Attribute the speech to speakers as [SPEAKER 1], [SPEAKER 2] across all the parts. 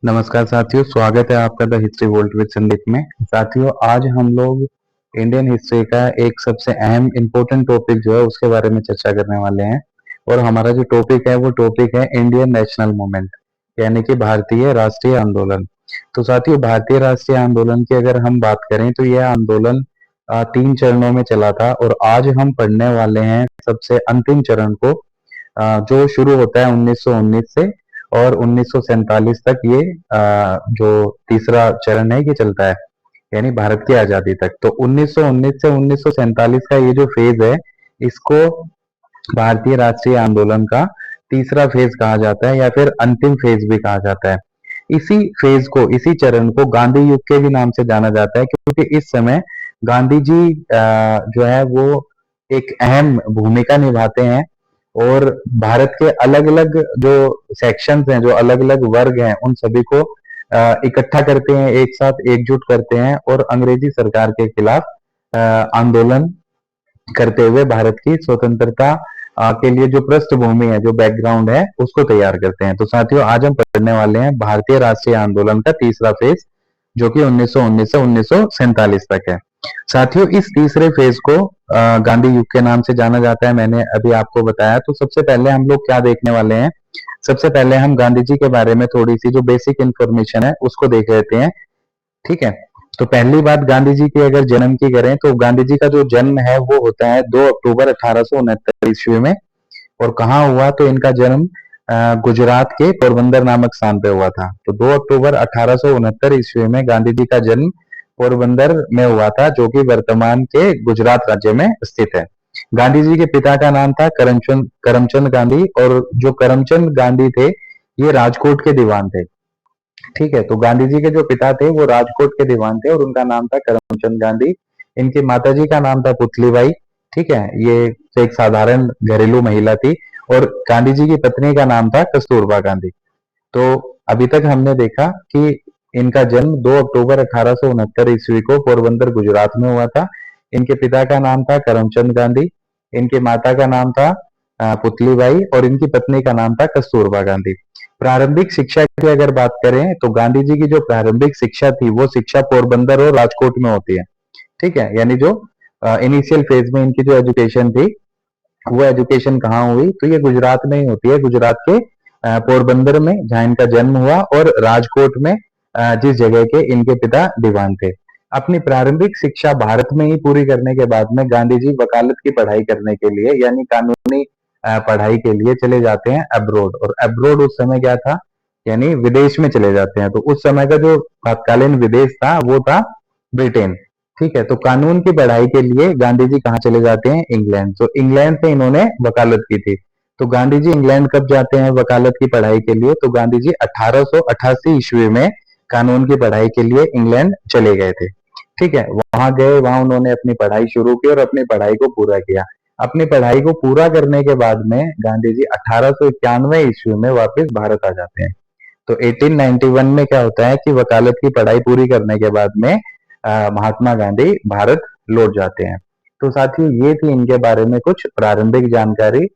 [SPEAKER 1] नमस्कार साथियों, स्वागत है आपका the history volt with Sandeep में। साथियों, आज हम लोग इंडियन हिस्ट्री का एक सबसे अहम इम्पोर्टेंट टॉपिक जो है उसके बारे में चर्चा करने वाले हैं। और हमारा जो टॉपिक है वो टॉपिक है इंडियन नेशनल मूवमेंट, यानी कि भारतीय राष्ट्रीय आंदोलन। तो साथियों, भारतीय राष्ट्रीय आंदोलन की अगर हम बात करें तो यह आंदोलन 3 चरणों में चला था, और आज हम पढ़ने वाले हैं सबसे अंतिम चरण को, जो शुरू होता है 1919 से और 1947 तक। ये जो तीसरा चरण है ये चलता है, यानी भारत की आजादी तक। तो 1919 से 1947 का ये जो फेज है, इसको भारतीय राष्ट्रीय आंदोलन का तीसरा फेज कहा जाता है, या फिर अंतिम फेज भी कहा जाता है। इसी फेज को, इसी चरण को गांधी युग के भी नाम से जाना जाता है, क्योंकि इस समय गांधी जी जो है वो एक अहम भूमिका निभाते हैं, और भारत के अलग अलग जो सेक्शंस हैं, जो अलग अलग वर्ग हैं, उन सभी को इकट्ठा करते हैं, एक साथ एकजुट करते हैं, और अंग्रेजी सरकार के खिलाफ आंदोलन करते हुए भारत की स्वतंत्रता के लिए जो पृष्ठभूमि है, जो बैकग्राउंड है, उसको तैयार करते हैं। तो साथियों, आज हम पढ़ने वाले हैं भारतीय राष्ट्रीय आंदोलन का तीसरा फेज, जो कि 1919 से 1947 तक है। साथियों, इस तीसरे फेज को गांधी युग के नाम से जाना जाता है, मैंने अभी आपको बताया। तो सबसे पहले हम लोग क्या देखने वाले हैं, सबसे पहले हम गांधी जी के बारे में थोड़ी सी जो बेसिक इंफॉर्मेशन है उसको देख लेते हैं। ठीक है। तो पहली बात, गांधी जी की अगर जन्म की करें तो गांधी जी का जो जन्म है वो होता है 2 अक्टूबर 1869 ईस्वी में। और कहाँ हुआ, तो इनका जन्म गुजरात के पोरबंदर नामक स्थान पे हुआ था। तो 2 अक्टूबर 1869 ईस्वी में गांधी जी का जन्म पोरबंदर में हुआ था, जो कि वर्तमान के गुजरात राज्य में स्थित है। गांधी जी के पिता का नाम था करमचंद गांधी, और जो करमचंद गांधी थे ये राजकोट के दीवान थे। ठीक है। तो गांधी जी के जो पिता थे वो राजकोट के दीवान थे, और उनका नाम था करमचंद गांधी। इनकी माताजी का नाम था पुतलीबाई। ठीक है। ये एक साधारण घरेलू महिला थी, और गांधी जी की पत्नी का नाम था कस्तूरबा गांधी। तो अभी तक हमने देखा कि इनका जन्म 2 अक्टूबर 1869 ईस्वी को पोरबंदर गुजरात में हुआ था। इनके पिता का नाम था करमचंद गांधी, इनकी माता का नाम था पुतलीबाई, और इनकी पत्नी का नाम था कस्तूरबा गांधी। प्रारंभिक शिक्षा की अगर बात करें तो गांधी जी की जो प्रारंभिक शिक्षा थी वो शिक्षा पोरबंदर और राजकोट में होती है। ठीक है। यानी जो इनिशियल फेज में इनकी जो एजुकेशन थी वो एजुकेशन कहाँ हुई, तो ये गुजरात में ही होती है, गुजरात के पोरबंदर में जहाँ इनका जन्म हुआ, और राजकोट में जिस जगह के इनके पिता दीवान थे। अपनी प्रारंभिक शिक्षा भारत में ही पूरी करने के बाद में गांधी जी वकालत की पढ़ाई करने के लिए, यानी कानूनी पढ़ाई के लिए चले जाते हैं अब्रोड। और अब्रोड उस समय क्या था, यानी विदेश में चले जाते हैं। तो उस समय का जो तत्कालीन विदेश था वो था ब्रिटेन। ठीक है। तो कानून की पढ़ाई के लिए गांधी जी कहाँ चले जाते हैं, इंग्लैंड। तो इंग्लैंड से इन्होंने वकालत की थी। तो गांधी जी इंग्लैंड कब जाते हैं वकालत की पढ़ाई के लिए, तो गांधी जी 1888 ईस्वी में कानून की पढ़ाई के लिए इंग्लैंड चले गए थे। ठीक है। वहां गए, वहां उन्होंने अपनी पढ़ाई शुरू की और अपनी पढ़ाई को पूरा किया। अपनी पढ़ाई को पूरा करने के बाद में गांधी जी 1891 ईस्वी में वापस भारत आ जाते हैं। तो 1891 में क्या होता है कि वकालत की पढ़ाई पूरी करने के बाद में महात्मा गांधी भारत लौट जाते हैं। तो साथियों, ये थी इनके बारे में कुछ प्रारंभिक जानकारी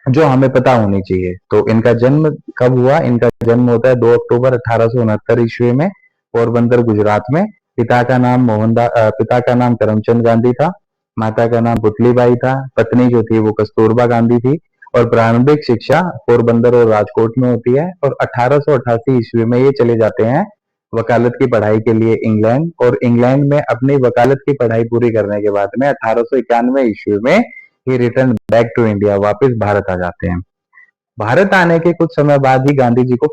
[SPEAKER 1] जो हमें पता होनी चाहिए। तो इनका जन्म कब हुआ, इनका जन्म होता है 2 अक्टूबर 1869 ईस्वी में, पोरबंदर गुजरात में। पिता का नाम करमचंद गांधी था, माता का नाम पुतलीबाई था, पत्नी जो थी वो कस्तूरबा गांधी थी, और प्रारंभिक शिक्षा पोरबंदर और राजकोट में होती है। और 1888 ईस्वी में ये चले जाते हैं वकालत की पढ़ाई के लिए इंग्लैंड, और इंग्लैंड में अपनी वकालत की पढ़ाई पूरी करने के बाद में 1891 ईस्वी में ही रिटर्न बैक टू इंडिया, वापस भारत आ जाते हैं। भारत आने के कुछ समय बाद ही गांधी जी को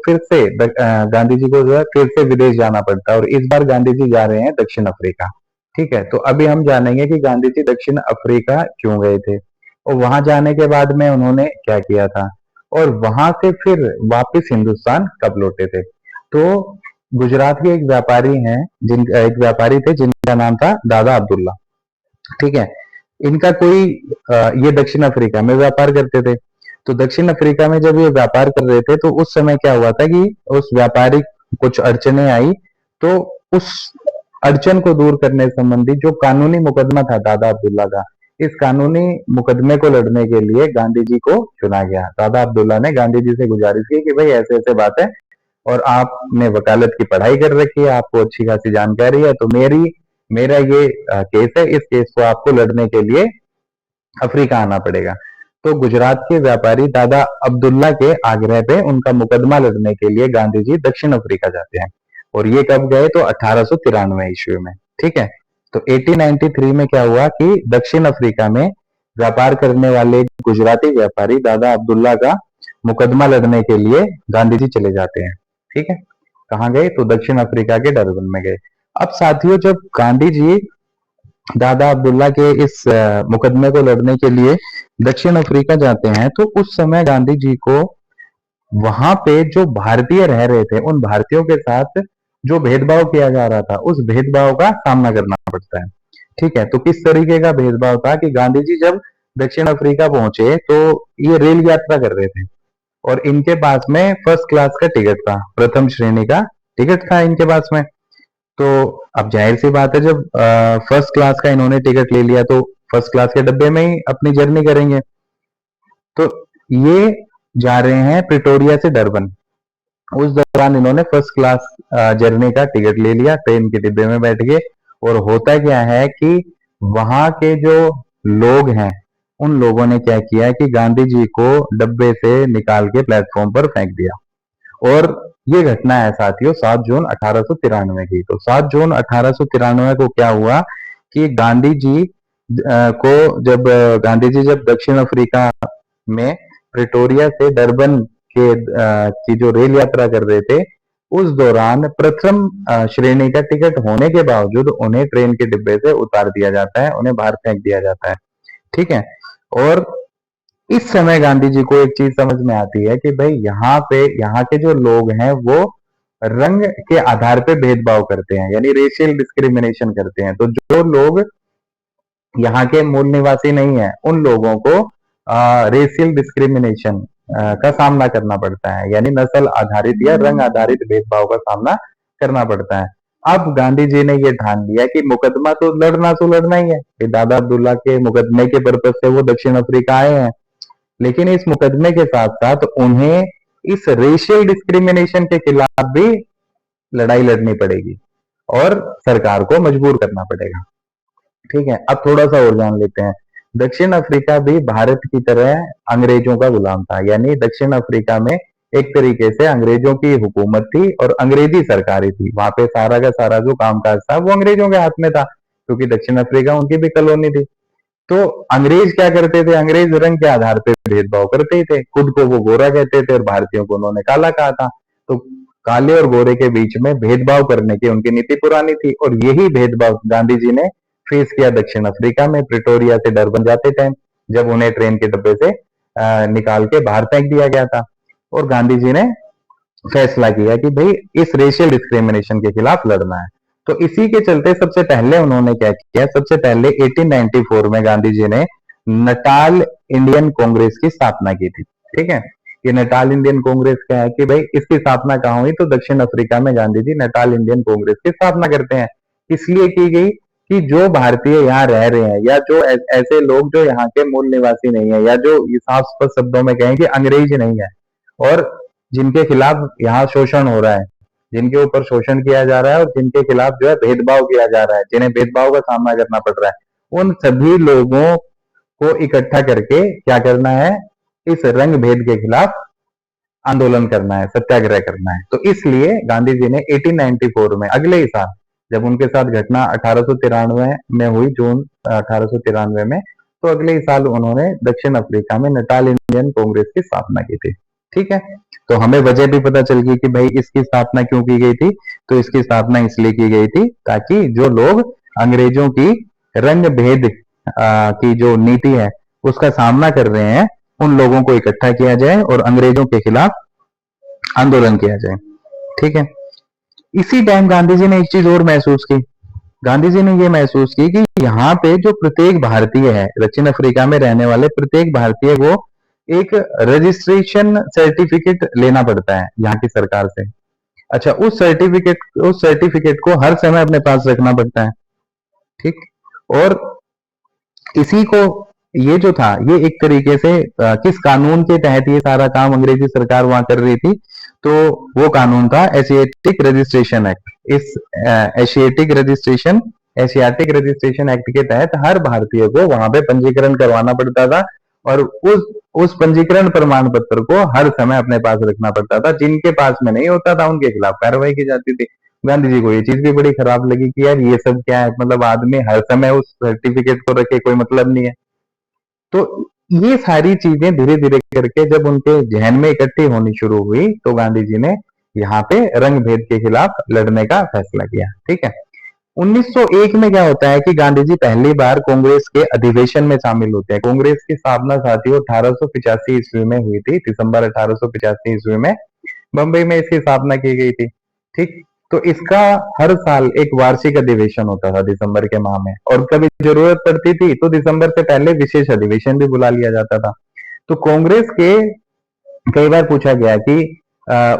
[SPEAKER 1] गांधी जी को जो है फिर से विदेश जाना पड़ता है, और इस बार गांधी जी जा रहे हैं दक्षिण अफ्रीका। ठीक है। तो अभी हम जानेंगे कि गांधी जी दक्षिण अफ्रीका क्यों गए थे, और वहां जाने के बाद में उन्होंने क्या किया था, और वहां से फिर वापस हिंदुस्तान कब लौटे थे। तो गुजरात के एक व्यापारी थे जिनका नाम था दादा अब्दुल्ला। ठीक है। इनका कोई ये दक्षिण अफ्रीका में व्यापार करते थे। तो दक्षिण अफ्रीका में जब ये व्यापार कर रहे थे तो उस समय क्या हुआ था कि उस व्यापारी कुछ अड़चने आई। तो उस अड़चन को दूर करने संबंधी जो कानूनी मुकदमा था दादा अब्दुल्ला का, इस कानूनी मुकदमे को लड़ने के लिए गांधी जी को चुना गया। दादा अब्दुल्ला ने गांधी जी से गुजारिश की कि भाई ऐसे ऐसे बात है, और आपने वकालत की पढ़ाई कर रखी है, आपको अच्छी खासी जानकारी है, तो मेरा ये केस है, इस केस को आपको लड़ने के लिए अफ्रीका आना पड़ेगा। तो गुजरात के व्यापारी दादा अब्दुल्ला के आग्रह पे उनका मुकदमा लड़ने के लिए गांधी जी दक्षिण अफ्रीका जाते हैं। और ये कब गए? तो 1893 ईस्वी में। ठीक है। तो 1893 में क्या हुआ कि दक्षिण अफ्रीका में व्यापार करने वाले गुजराती व्यापारी दादा अब्दुल्ला का मुकदमा लड़ने के लिए गांधी जी चले जाते हैं। ठीक है। कहाँ गए? तो दक्षिण अफ्रीका के डरबन में गए। अब साथियों, जब गांधी जी दादा अब्दुल्ला के इस मुकदमे को लड़ने के लिए दक्षिण अफ्रीका जाते हैं, तो उस समय गांधी जी को वहां पे जो भारतीय रह रहे थे, उन भारतीयों के साथ जो भेदभाव किया जा रहा था, उस भेदभाव का सामना करना पड़ता है। ठीक है। तो किस तरीके का भेदभाव था कि गांधी जी जब दक्षिण अफ्रीका पहुंचे तो ये रेल यात्रा कर रहे थे और इनके पास में फर्स्ट क्लास का टिकट था, प्रथम श्रेणी का टिकट था इनके पास में। तो अब जाहिर सी बात है, जब फर्स्ट क्लास का इन्होंने टिकट ले लिया तो फर्स्ट क्लास के डब्बे में ही अपनी जर्नी करेंगे। तो ये जा रहे हैं प्रिटोरिया से डरबन। उस दौरान इन्होंने फर्स्ट क्लास जर्नी का टिकट ले लिया, ट्रेन के डिब्बे में बैठ गए। और होता क्या है कि वहां के जो लोग हैं, उन लोगों ने क्या किया कि गांधी जी को डब्बे से निकाल के प्लेटफॉर्म पर फेंक दिया। और ये घटना है साथियों 7 जून 1893 की। तो 7 जून 1893 को क्या हुआ कि गांधी जी जब दक्षिण अफ्रीका में प्रिटोरिया से डरबन की जो रेल यात्रा कर रहे थे, उस दौरान प्रथम श्रेणी का टिकट होने के बावजूद उन्हें ट्रेन के डिब्बे से उतार दिया जाता है, उन्हें बाहर फेंक दिया जाता है। ठीक है। और इस समय गांधी जी को एक चीज समझ में आती है कि भाई यहाँ के जो लोग हैं वो रंग के आधार पे भेदभाव करते हैं, यानी रेशियल डिस्क्रिमिनेशन करते हैं। तो जो लोग यहाँ के मूल निवासी नहीं है, उन लोगों को रेशियल डिस्क्रिमिनेशन का सामना करना पड़ता है, यानी नस्ल आधारित या रंग आधारित भेदभाव का सामना करना पड़ता है। अब गांधी जी ने ये ठान लिया कि मुकदमा तो लड़ना ही है कि दादा अब्दुल्ला के मुकदमे के पर्पज से वो दक्षिण अफ्रीका आए हैं, लेकिन इस मुकदमे के साथ साथ उन्हें इस रेशियल डिस्क्रिमिनेशन के खिलाफ भी लड़ाई लड़नी पड़ेगी और सरकार को मजबूर करना पड़ेगा। ठीक है। अब थोड़ा सा और जान लेते हैं। दक्षिण अफ्रीका भी भारत की तरह अंग्रेजों का गुलाम था, यानी दक्षिण अफ्रीका में एक तरीके से अंग्रेजों की हुकूमत थी और अंग्रेजी सरकारी थी। वहां पे सारा का सारा जो कामकाज था वो अंग्रेजों के हाथ में था, क्योंकि दक्षिण अफ्रीका उनकी भी कॉलोनी थी। तो अंग्रेज क्या करते थे? अंग्रेज रंग के आधार पे भेदभाव करते ही थे। खुद को वो गोरा कहते थे और भारतीयों को उन्होंने काला कहा था। तो काले और गोरे के बीच में भेदभाव करने की उनकी नीति पुरानी थी और यही भेदभाव गांधी जी ने फेस किया दक्षिण अफ्रीका में प्रिटोरिया से डरबन जाते टाइम, जब उन्हें ट्रेन के डब्बे से निकाल के बाहर फेंक दिया गया था। और गांधी जी ने फैसला किया कि भाई इस रेशियल डिस्क्रिमिनेशन के खिलाफ लड़ना है। तो इसी के चलते सबसे पहले उन्होंने क्या किया? सबसे पहले 1894 में गांधी जी ने नटाल इंडियन कांग्रेस की स्थापना की थी। ठीक है। ये नटाल इंडियन कांग्रेस क्या है कि भाई इसकी स्थापना कहाँ हुई? तो दक्षिण अफ्रीका में गांधी जी नटाल इंडियन कांग्रेस की स्थापना करते हैं। इसलिए की गई कि जो भारतीय यहाँ रह रहे हैं या जो ऐसे लोग जो यहाँ के मूल निवासी नहीं है, या जो साफ स्पष्ट शब्दों में कहें कि अंग्रेज नहीं है और जिनके खिलाफ यहाँ शोषण हो रहा है, जिनके ऊपर शोषण किया जा रहा है और जिनके खिलाफ जो है भेदभाव किया जा रहा है, जिन्हें भेदभाव का सामना करना पड़ रहा है, उन सभी लोगों को इकट्ठा करके क्या करना है? इस रंग भेद के खिलाफ आंदोलन करना है, सत्याग्रह करना है। तो इसलिए गांधी जी ने 1894 में, अगले ही साल, जब उनके साथ घटना 1893 में हुई, जून 1893 में, तो अगले ही साल उन्होंने दक्षिण अफ्रीका में नटाल इंडियन कांग्रेस की स्थापना की थी। ठीक है। तो हमें वजह भी पता चल गई कि भाई इसकी स्थापना क्यों की गई थी। तो इसकी स्थापना इसलिए की गई थी ताकि जो लोग अंग्रेजों की रंग भेद की जो नीति है उसका सामना कर रहे हैं, उन लोगों को इकट्ठा किया जाए और अंग्रेजों के खिलाफ आंदोलन किया जाए। ठीक है। इसी टाइम गांधी जी ने एक चीज और महसूस की। गांधी जी ने यह महसूस की कि यहाँ पे जो प्रत्येक भारतीय है, दक्षिण अफ्रीका में रहने वाले प्रत्येक भारतीय को एक रजिस्ट्रेशन सर्टिफिकेट लेना पड़ता है यहाँ की सरकार से। अच्छा, उस सर्टिफिकेट को हर समय अपने पास रखना पड़ता है। ठीक। और इसी को, ये जो था, ये एक तरीके से किस कानून के तहत ये सारा काम अंग्रेजी सरकार वहां कर रही थी? तो वो कानून था एशियाटिक रजिस्ट्रेशन एक्ट। इस एशियाटिक रजिस्ट्रेशन एक्ट के तहत हर भारतीय को वहां पे पंजीकरण करवाना पड़ता था, और उस पंजीकरण प्रमाण पत्र को हर समय अपने पास रखना पड़ता था। जिनके पास में नहीं होता था उनके खिलाफ कार्रवाई की जाती थी। गांधी जी को ये चीज भी बड़ी खराब लगी कि यार ये सब क्या है, मतलब आदमी हर समय उस सर्टिफिकेट को रखे, कोई मतलब नहीं है। तो ये सारी चीजें धीरे धीरे करके जब उनके जहन में इकट्ठी होनी शुरू हुई, तो गांधी जी ने यहाँ पे रंग भेद के खिलाफ लड़ने का फैसला किया। ठीक है। 1901 में क्या होता है कि गांधी जी पहली बार कांग्रेस के अधिवेशन में शामिल होते हैं। कांग्रेस की स्थापना साथियों 1885 ईस्वी में हुई थी। दिसंबर 1885 ईस्वी में बंबई में इसकी स्थापना की गई थी। ठीक। तो इसका हर साल एक वार्षिक अधिवेशन होता था दिसंबर के माह में, और कभी जरूरत पड़ती थी तो दिसंबर से पहले विशेष अधिवेशन भी बुला लिया जाता था। तो कांग्रेस के कई बार पूछा गया कि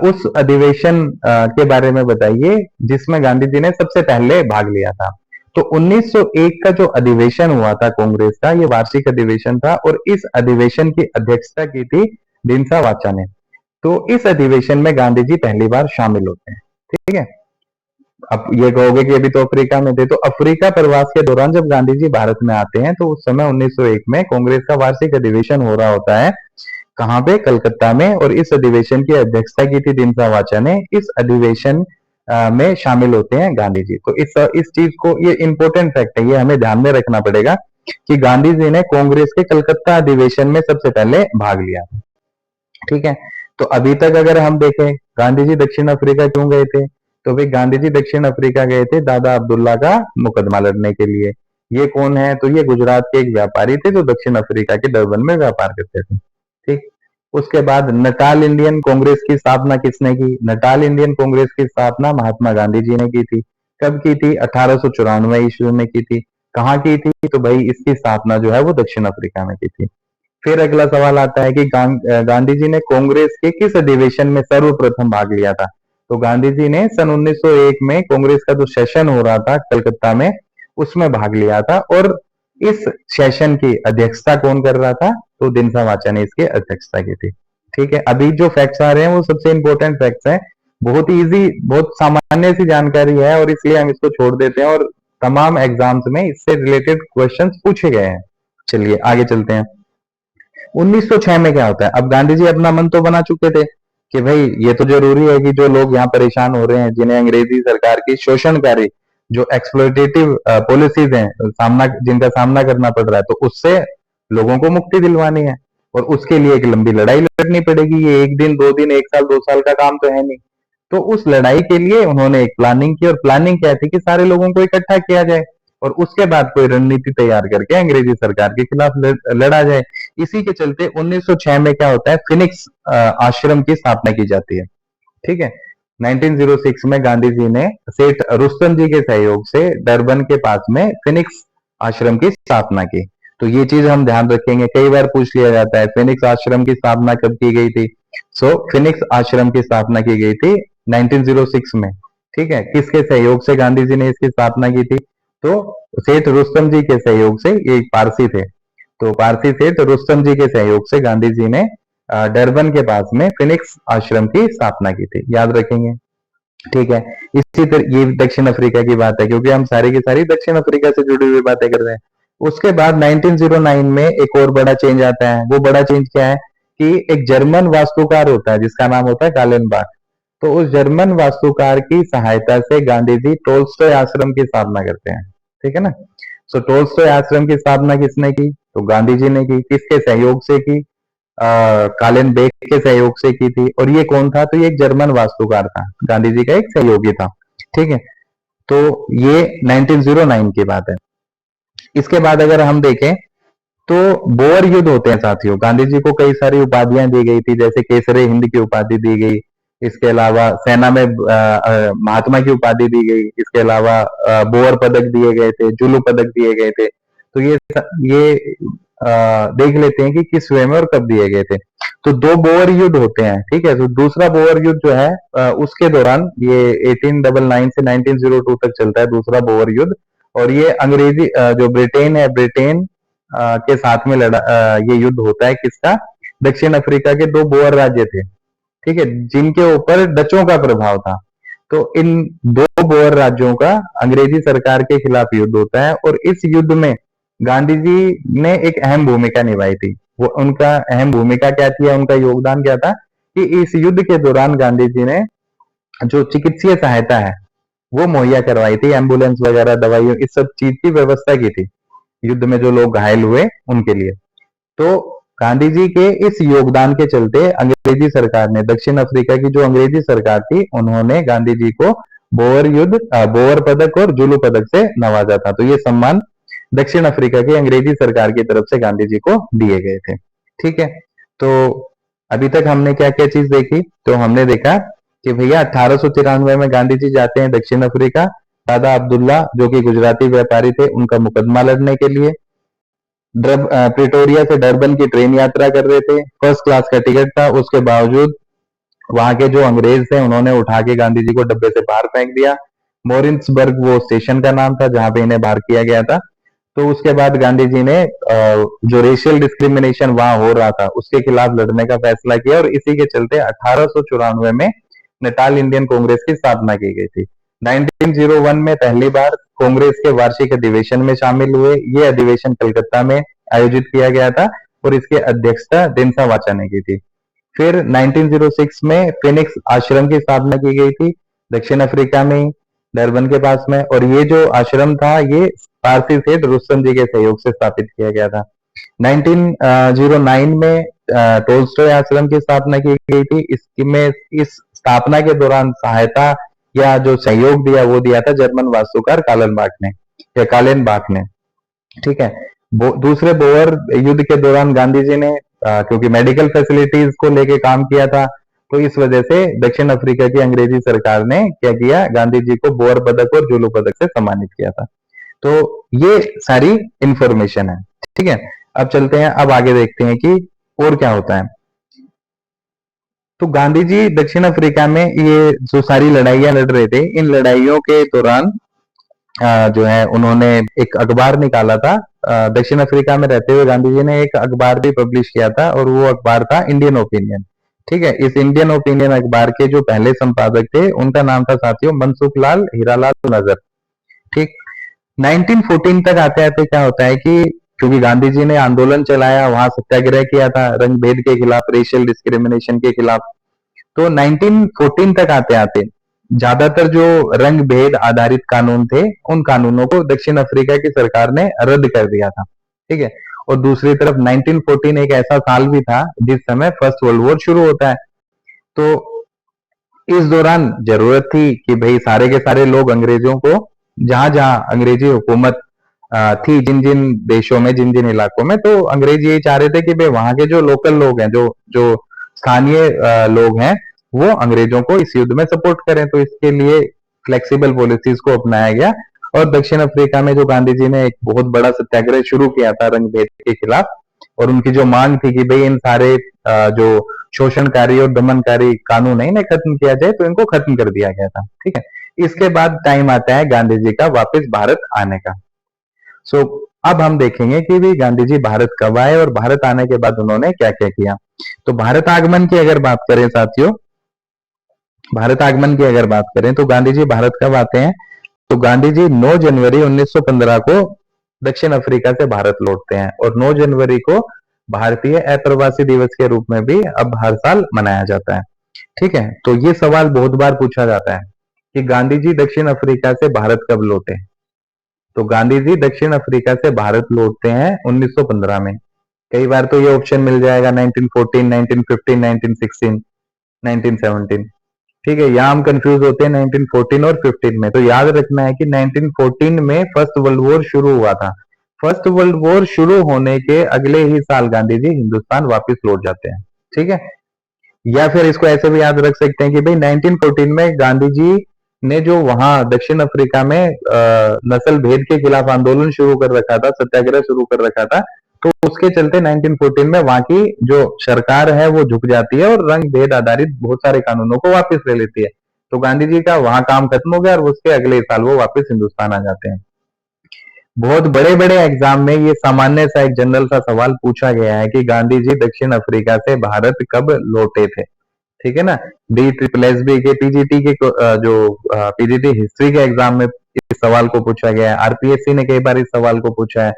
[SPEAKER 1] उस अधिवेशन के बारे में बताइए जिसमें गांधी जी ने सबसे पहले भाग लिया था। तो 1901 का जो अधिवेशन हुआ था कांग्रेस का, ये वार्षिक अधिवेशन था, और इस अधिवेशन की अध्यक्षता की थी दिनसा वाचा ने। तो इस अधिवेशन में गांधी जी पहली बार शामिल होते हैं। ठीक है। अब ये कहोगे कि अभी तो अफ्रीका में थे, तो अफ्रीका प्रवास के दौरान जब गांधी जी भारत में आते हैं, तो उस समय 1901 में कांग्रेस का वार्षिक अधिवेशन हो रहा होता है। कहाँ पे? कलकत्ता में। और इस अधिवेशन की अध्यक्षता की थी दिनसा वाचा ने। इस अधिवेशन में शामिल होते हैं गांधी जी। तो इस चीज को, ये इंपॉर्टेंट फैक्ट है, ये हमें ध्यान में रखना पड़ेगा कि गांधी जी ने कांग्रेस के कलकत्ता अधिवेशन में सबसे पहले भाग लिया। ठीक है। तो अभी तक अगर हम देखें, गांधी जी दक्षिण अफ्रीका क्यों गए थे? तो भाई गांधी जी दक्षिण अफ्रीका गए थे दादा अब्दुल्ला का मुकदमा लड़ने के लिए। ये कौन है? तो ये गुजरात के एक व्यापारी थे जो दक्षिण अफ्रीका के डरबन में व्यापार करते थे। ठीक। उसके बाद नटाल इंडियन कांग्रेस की स्थापना किसने की? नटाल इंडियन कांग्रेस की स्थापना महात्मा गांधी जी ने की थी। कब की थी? 1894 ईस्वी में की थी। कहाँ की थी? तो भाई इसकी स्थापना जो है वो दक्षिण अफ्रीका में की थी। फिर अगला सवाल आता है कि गांधी जी ने कांग्रेस के किस अधिवेशन में सर्वप्रथम भाग लिया था? तो गांधी जी ने सन 1901 में कांग्रेस का जो सेशन हो रहा था कलकत्ता में, उसमें भाग लिया था। और इस सेशन की अध्यक्षता कौन कर रहा था? तो दिनसा वाचा ने इसकी अध्यक्षता की थी। ठीक है। अभी जो फैक्ट्स आ रहे हैं वो सबसे इंपॉर्टेंट फैक्ट्स हैं। बहुत इजी, बहुत सामान्य सी जानकारी है, और इसलिए हम इसको छोड़ देते हैं, और तमाम एग्जाम्स में इससे रिलेटेड क्वेश्चंस पूछे गए हैं। चलिए आगे चलते हैं। 1906 में क्या होता है? अब गांधी जी अपना मन तो बना चुके थे कि भाई ये तो जरूरी है कि जो लोग यहाँ परेशान हो रहे हैं, जिन्हें अंग्रेजी सरकार की शोषणकारी जो एक्सप्लोइटेटिव पॉलिसीज हैं, जिनका सामना करना पड़ रहा है, तो उससे लोगों को मुक्ति दिलवानी है, और उसके लिए एक लंबी लड़ाई लड़नी पड़ेगी। ये एक दिन, 2 दिन, 1 साल, 2 साल का काम तो है नहीं। तो उस लड़ाई के लिए उन्होंने एक प्लानिंग की, और प्लानिंग क्या थी कि सारे लोगों को इकट्ठा किया जाए, और उसके बाद कोई रणनीति तैयार करके अंग्रेजी सरकार के खिलाफ लड़ा जाए। इसी के चलते 1906 में क्या होता है? फिनिक्स आश्रम की स्थापना की जाती है। ठीक है। 1906 में गांधी जी ने सेठ रुस्तम जी के सहयोग से डरबन के पास में फिनिक्स आश्रम की स्थापना की। तो ये चीज हम ध्यान रखेंगे, कई बार पूछ लिया जाता है फिनिक्स आश्रम की स्थापना कब की गई थी? फिनिक्स आश्रम की स्थापना की गई थी 1906 में। ठीक है। किसके सहयोग से गांधी जी ने इसकी स्थापना की थी? तो सेठ रुस्तम जी के सहयोग से। ये एक पारसी थे, तो पारसी सेठ रुस्तम जी के सहयोग से गांधी जी ने डरबन के पास में फिनिक्स आश्रम की स्थापना की थी। याद रखेंगे। ठीक है। इसी तरह ये दक्षिण अफ्रीका की बात है, क्योंकि हम सारी की सारी दक्षिण अफ्रीका से जुड़ी हुई बातें कर रहे हैं। उसके बाद 1909 में एक और बड़ा चेंज आता है। वो बड़ा चेंज क्या है कि एक जर्मन वास्तुकार होता है जिसका नाम होता है कालेनबाख। तो उस जर्मन वास्तुकार की सहायता से गांधी जी टोल्स्टॉय आश्रम की स्थापना करते हैं। ठीक है ना। टोल्स्टॉय आश्रम की स्थापना किसने की? तो गांधी जी ने की। किसके सहयोग से की? कालेन बेक के सहयोग से की थी। और ये कौन था? तो ये एक जर्मन वास्तुकार था, गांधी जी का एक सहयोगी था। ठीक है। तो ये 1909 की बात है। इसके बाद अगर हम देखें तो बोअर युद्ध होते हैं साथियों। गांधी जी को कई सारी उपाधियां दी गई थी, जैसे केसरे हिंद की उपाधि दी गई। इसके अलावा सेना में महात्मा की उपाधि दी गई। इसके अलावा बोअर पदक दिए गए थे, जुलू पदक दिए गए थे। तो ये देख लेते हैं कि किस वे में और कब दिए गए थे। तो 2 बोअर युद्ध होते हैं। ठीक है। तो दूसरा बोअर युद्ध जो है उसके दौरान, ये 1899 से 1902 तक चलता है दूसरा बोअर युद्ध। और ये अंग्रेजी जो ब्रिटेन है, ब्रिटेन के साथ में ये युद्ध होता है। किसका? दक्षिण अफ्रीका के 2 बोअर राज्य थे। ठीक है, जिनके ऊपर डचों का प्रभाव था। तो इन दो बोअर राज्यों का अंग्रेजी सरकार के खिलाफ युद्ध होता है, और इस युद्ध में गांधी जी ने एक अहम भूमिका निभाई थी। वो उनका अहम भूमिका क्या थी, उनका योगदान क्या था, कि इस युद्ध के दौरान गांधी जी ने जो चिकित्सीय सहायता है वो मुहैया करवाई थी, एम्बुलेंस वगैरह, दवाइयों, इस सब चीज की व्यवस्था की थी युद्ध में जो लोग घायल हुए उनके लिए। तो गांधी जी के इस योगदान के चलते अंग्रेजी सरकार ने, दक्षिण अफ्रीका की जो अंग्रेजी सरकार थी, उन्होंने गांधी जी को बोअर पदक और जुलू पदक से नवाजा था। तो ये सम्मान दक्षिण अफ्रीका की अंग्रेजी सरकार की तरफ से गांधी जी को दिए गए थे। ठीक है, तो अभी तक हमने क्या क्या चीज देखी, तो हमने देखा कि भैया 1893 में गांधी जी जाते हैं दक्षिण अफ्रीका, दादा अब्दुल्ला जो कि गुजराती व्यापारी थे उनका मुकदमा लड़ने के लिए। प्रिटोरिया से डरबन की ट्रेन यात्रा कर रहे थे, फर्स्ट क्लास का टिकट था, उसके बावजूद वहां के जो अंग्रेज थे उन्होंने उठा के गांधी जी को डब्बे से बाहर फेंक दिया। मोरिन्सबर्ग वो स्टेशन का नाम था जहां पे इन्हें बाहर किया गया था। तो उसके बाद गांधी जी ने जो रेशियल डिस्क्रिमिनेशन वहां हो रहा था उसके खिलाफ लड़ने का फैसला किया, और इसी के चलते 1894 में नेटाल इंडियन कांग्रेस की स्थापना की गई थी। 1901 में पहली बार कांग्रेस के वार्षिक अधिवेशन में शामिल हुए। ये अधिवेशन कलकत्ता में आयोजित किया गया था, और इसकी अध्यक्षता दिनसा वाचा ने की थी। फिर 1906 में फिनिक्स आश्रम की स्थापना की गई थी, दक्षिण अफ्रीका में, डरबन के पास में, और ये जो आश्रम था ये पारसी सेठ रुस्तम जी के सहयोग से स्थापित किया गया था। 1909 में टोल्स्टॉय आश्रम की स्थापना की गई थी। इसमें इस स्थापना के दौरान सहायता या जो सहयोग दिया वो दिया था जर्मन वास्तुकार कालनबाख ने, या कालेनबाख ने। ठीक है, दूसरे बोअर युद्ध के दौरान गांधी जी ने क्योंकि मेडिकल फैसिलिटीज को लेके काम किया था, तो इस वजह से दक्षिण अफ्रीका की अंग्रेजी सरकार ने क्या किया, गांधी जी को बोअर पदक और जुलू पदक से सम्मानित किया था। तो ये सारी इंफॉर्मेशन है। ठीक है, अब चलते हैं, अब आगे देखते हैं कि और क्या होता है। तो गांधी जी दक्षिण अफ्रीका में ये जो सारी लड़ाइयां लड़ रहे थे, इन लड़ाइयों के दौरान जो है उन्होंने एक अखबार निकाला था। दक्षिण अफ्रीका में रहते हुए गांधी जी ने एक अखबार भी पब्लिश किया था, और वो अखबार था इंडियन ओपिनियन। ठीक है, इस इंडियन ओपिनियन अखबार के जो पहले संपादक थे उनका नाम था साथियों मनसुख लाल हीरालाल नजर। ठीक, 1914 तक आते आते क्या होता है कि क्योंकि गांधी जी ने आंदोलन चलाया, वहां सत्याग्रह किया था रंग भेद के खिलाफ, रेशियल डिस्क्रिमिनेशन के खिलाफ। तो 1914 तक आते आते ज्यादातर जो रंग भेद आधारित कानून थे उन कानूनों को दक्षिण अफ्रीका की सरकार ने रद्द कर दिया था। ठीक है, और दूसरी तरफ 1914 एक ऐसा साल भी था जिस समय फर्स्ट वर्ल्ड वॉर शुरू होता है। तो इस दौरान जरूरत थी कि भाई सारे के सारे लोग अंग्रेजों को, जहां जहां अंग्रेजी हुकूमत थी, जिन जिन देशों में, जिन जिन इलाकों में, तो अंग्रेज यही चाह रहे थे कि भाई वहां के जो लोकल लोग हैं, जो जो स्थानीय लोग हैं, वो अंग्रेजों को इस युद्ध में सपोर्ट करें। तो इसके लिए फ्लेक्सिबल पॉलिसीज को अपनाया गया, और दक्षिण अफ्रीका में जो गांधी जी ने एक बहुत बड़ा सत्याग्रह शुरू किया था रंग भेद के खिलाफ, और उनकी जो मांग थी कि भाई इन सारे जो शोषणकारी और दमनकारी कानून है इन्हें खत्म किया जाए, तो इनको खत्म कर दिया गया था। ठीक है, इसके बाद टाइम आता है गांधी जी का वापस भारत आने का। सो अब हम देखेंगे कि भी गांधी जी भारत कब आए, और भारत आने के बाद उन्होंने क्या क्या किया। तो भारत आगमन की अगर बात करें साथियों, भारत आगमन की अगर बात करें तो गांधी जी भारत कब आते हैं, तो गांधी जी 9 जनवरी 1915 को दक्षिण अफ्रीका से भारत लौटते हैं, और 9 जनवरी को भारतीय अप्रवासी दिवस के रूप में भी अब हर साल मनाया जाता है। ठीक है, तो ये सवाल बहुत बार पूछा जाता है कि गांधी जी दक्षिण अफ्रीका से भारत कब लौटे। तो गांधी जी दक्षिण अफ्रीका से भारत लौटते हैं 1915 में। कई बार तो ये ऑप्शन मिल जाएगा 1914, 1915, 1916, 1917। ठीक है, यहाँ हम कंफ्यूज होते हैं 1914 और 15 में। तो याद रखना है कि 1914 में फर्स्ट वर्ल्ड वॉर शुरू हुआ था। फर्स्ट वर्ल्ड वॉर शुरू होने के अगले ही साल गांधी जी हिंदुस्तान वापस लौट जाते हैं। ठीक है, या फिर इसको ऐसे भी याद रख सकते हैं कि भाई 1914 में गांधी जी ने जो वहां दक्षिण अफ्रीका में नस्ल भेद के खिलाफ आंदोलन शुरू कर रखा था, सत्याग्रह शुरू कर रखा था, तो उसके चलते 1914 में वहां की जो सरकार है वो झुक जाती है और रंग भेद आधारित बहुत सारे कानूनों को वापस ले लेती है। तो गांधी जी का वहां काम खत्म हो गया, और उसके अगले साल वो वापस हिंदुस्तान आ जाते हैं। बहुत बड़े बड़े एग्जाम में ये सामान्य सा एक जनरल सा सवाल पूछा गया है कि गांधी जी दक्षिण अफ्रीका से भारत कब लौटे थे। ठीक है ना। DSSB के पीजीटी के जो पीजीटी हिस्ट्री के एग्जाम में इस सवाल को पूछा गया है। आरपीएससी ने कई बार इस सवाल को पूछा है,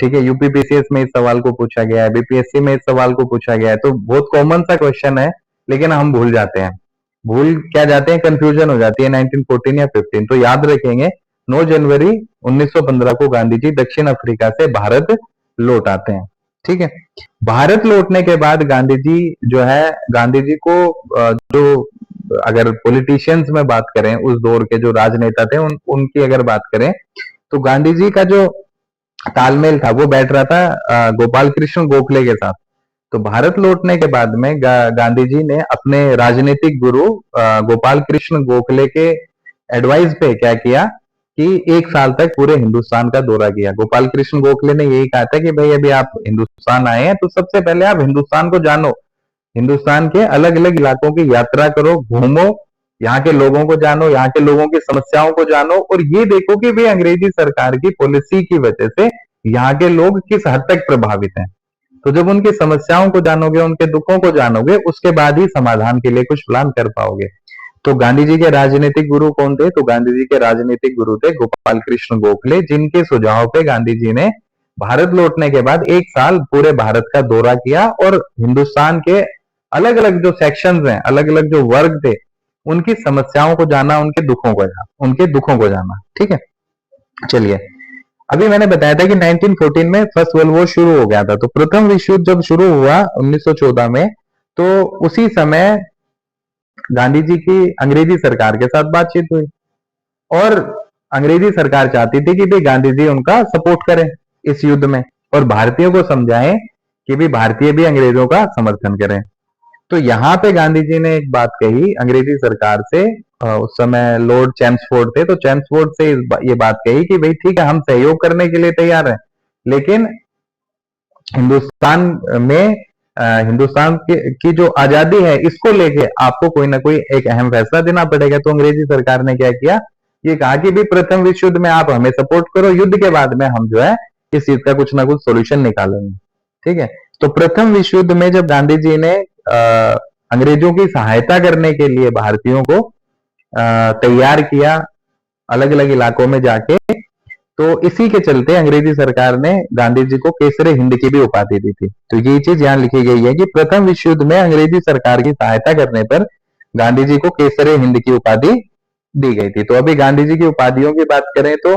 [SPEAKER 1] ठीक है। यूपीपीसीएस में इस सवाल को पूछा गया है, बीपीएससी में इस सवाल को पूछा गया है। तो बहुत कॉमन सा क्वेश्चन है, लेकिन हम भूल जाते हैं। भूल क्या जाते हैं, कंफ्यूजन हो जाती है 1914 या 15। तो याद रखेंगे 9 जनवरी 1915 को गांधी जी दक्षिण अफ्रीका से भारत लौट आते हैं, ठीक है। भारत लौटने के बाद गांधी जी जो है, गांधी जी को जो अगर पॉलिटिशियंस में बात करें, उस दौर के जो राजनेता थे उनकी अगर बात करें, तो गांधी जी का जो तालमेल था वो बैठ रहा था गोपाल कृष्ण गोखले के साथ। तो भारत लौटने के बाद में गांधी जी ने अपने राजनीतिक गुरु गोपाल कृष्ण गोखले के एडवाइस पे क्या किया कि 1 साल तक पूरे हिंदुस्तान का दौरा किया। गोपाल कृष्ण गोखले ने यही कहा था कि भाई अभी आप हिंदुस्तान आए हैं तो सबसे पहले आप हिंदुस्तान को जानो, हिंदुस्तान के अलग अलग इलाकों की यात्रा करो, घूमो, यहाँ के लोगों को जानो, यहाँ के लोगों की समस्याओं को जानो, और ये देखो कि वे अंग्रेजी सरकार की पॉलिसी की वजह से यहाँ के लोग किस हद तक प्रभावित हैं। तो जब उनकी समस्याओं को जानोगे, उनके दुखों को जानोगे, उसके बाद ही समाधान के लिए कुछ प्लान कर पाओगे। तो गांधी जी के राजनीतिक गुरु कौन थे? तो गांधी जी के राजनीतिक गुरु थे गोपाल कृष्ण गोखले, जिनके सुझाव पे गांधी जी ने भारत लौटने के बाद 1 साल पूरे भारत का दौरा किया और हिंदुस्तान के अलग अलग जो सेक्शंस हैं, अलग अलग जो वर्ग थे, उनकी समस्याओं को जाना, उनके दुखों को जाना, ठीक है। चलिए, अभी मैंने बताया था कि 1914 में फर्स्ट वर्ल्ड वॉर शुरू हो गया था। तो प्रथम विश्व युद्ध जब शुरू हुआ 1914 में, तो उसी समय गांधी जी की अंग्रेजी सरकार के साथ बातचीत हुई और अंग्रेजी सरकार चाहती थी कि भाई गांधी जी उनका सपोर्ट करें इस युद्ध में, और भारतीयों को समझाएं कि भाई भारतीय भी अंग्रेजों का समर्थन करें। तो यहाँ पे गांधी जी ने एक बात कही अंग्रेजी सरकार से, उस समय लॉर्ड चैम्सफोर्ड थे, तो चैम्सफोर्ड से ये बात कही कि भाई ठीक है, हम सहयोग करने के लिए तैयार हैं, लेकिन हिंदुस्तान में हिंदुस्तान की जो आजादी है, इसको लेके आपको कोई ना कोई एक अहम फैसला देना पड़ेगा। तो अंग्रेजी सरकार ने क्या किया, ये कहा कि भी प्रथम विश्व युद्ध में आप हमें सपोर्ट करो, युद्ध के बाद में हम जो है इस चीज का कुछ ना कुछ सोल्यूशन निकालेंगे, ठीक है। तो प्रथम विश्व युद्ध में जब गांधी जी ने अंग्रेजों की सहायता करने के लिए भारतीयों को तैयार किया अलग अलग इलाकों में जाके, तो इसी के चलते अंग्रेजी सरकार ने गांधी जी को केसरे हिंद की भी उपाधि दी थी। तो ये चीज यहाँ लिखी गई है कि प्रथम विश्व युद्ध में अंग्रेजी सरकार की सहायता करने पर गांधी जी को केसरे हिंद की उपाधि दी गई थी। तो अभी गांधी जी की उपाधियों की बात करें तो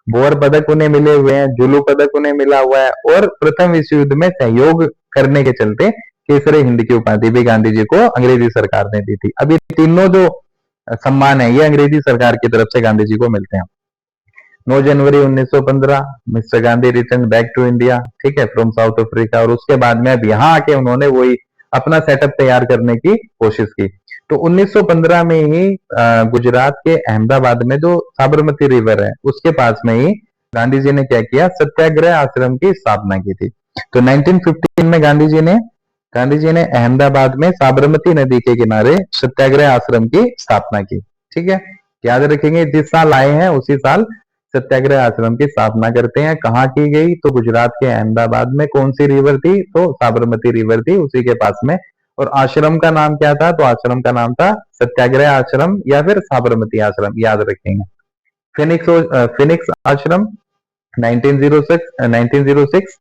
[SPEAKER 1] बोर पदक उन्हें मिले हुए हैं, जुलू पदक उन्हें मिला हुआ है, और प्रथम विश्व युद्ध में सहयोग करने के चलते केसरे हिंद की उपाधि भी गांधी जी को अंग्रेजी सरकार ने दी थी। अभी तीनों जो सम्मान है ये अंग्रेजी सरकार की तरफ से गांधी जी को मिलते हैं। 9 January 1915 Mr Gandhi return back to India, ठीक है, फ्रॉम साउथ अफ्रीका, और उसके बाद में अब यहाँ आके उन्होंने वही अपना सेटअप तैयार करने की कोशिश की। तो 1915 में ही गुजरात के अहमदाबाद में जो साबरमती रिवर है उसके पास में ही गांधी जी ने क्या किया, सत्याग्रह आश्रम की स्थापना की थी। तो 1915 में गांधी जी ने अहमदाबाद में साबरमती नदी के किनारे सत्याग्रह आश्रम की स्थापना की, ठीक है। याद रखेंगे, जिस साल आए हैं उसी साल सत्याग्रह आश्रम की स्थापना करते हैं। कहाँ की गई? तो गुजरात के अहमदाबाद में। कौन सी रिवर थी? तो साबरमती रिवर थी, उसी के पास में। और आश्रम का नाम क्या था? तो आश्रम का नाम था सत्याग्रह आश्रम या फिर साबरमती आश्रम, याद रखेंगे। फिनिक्स आश्रम 1906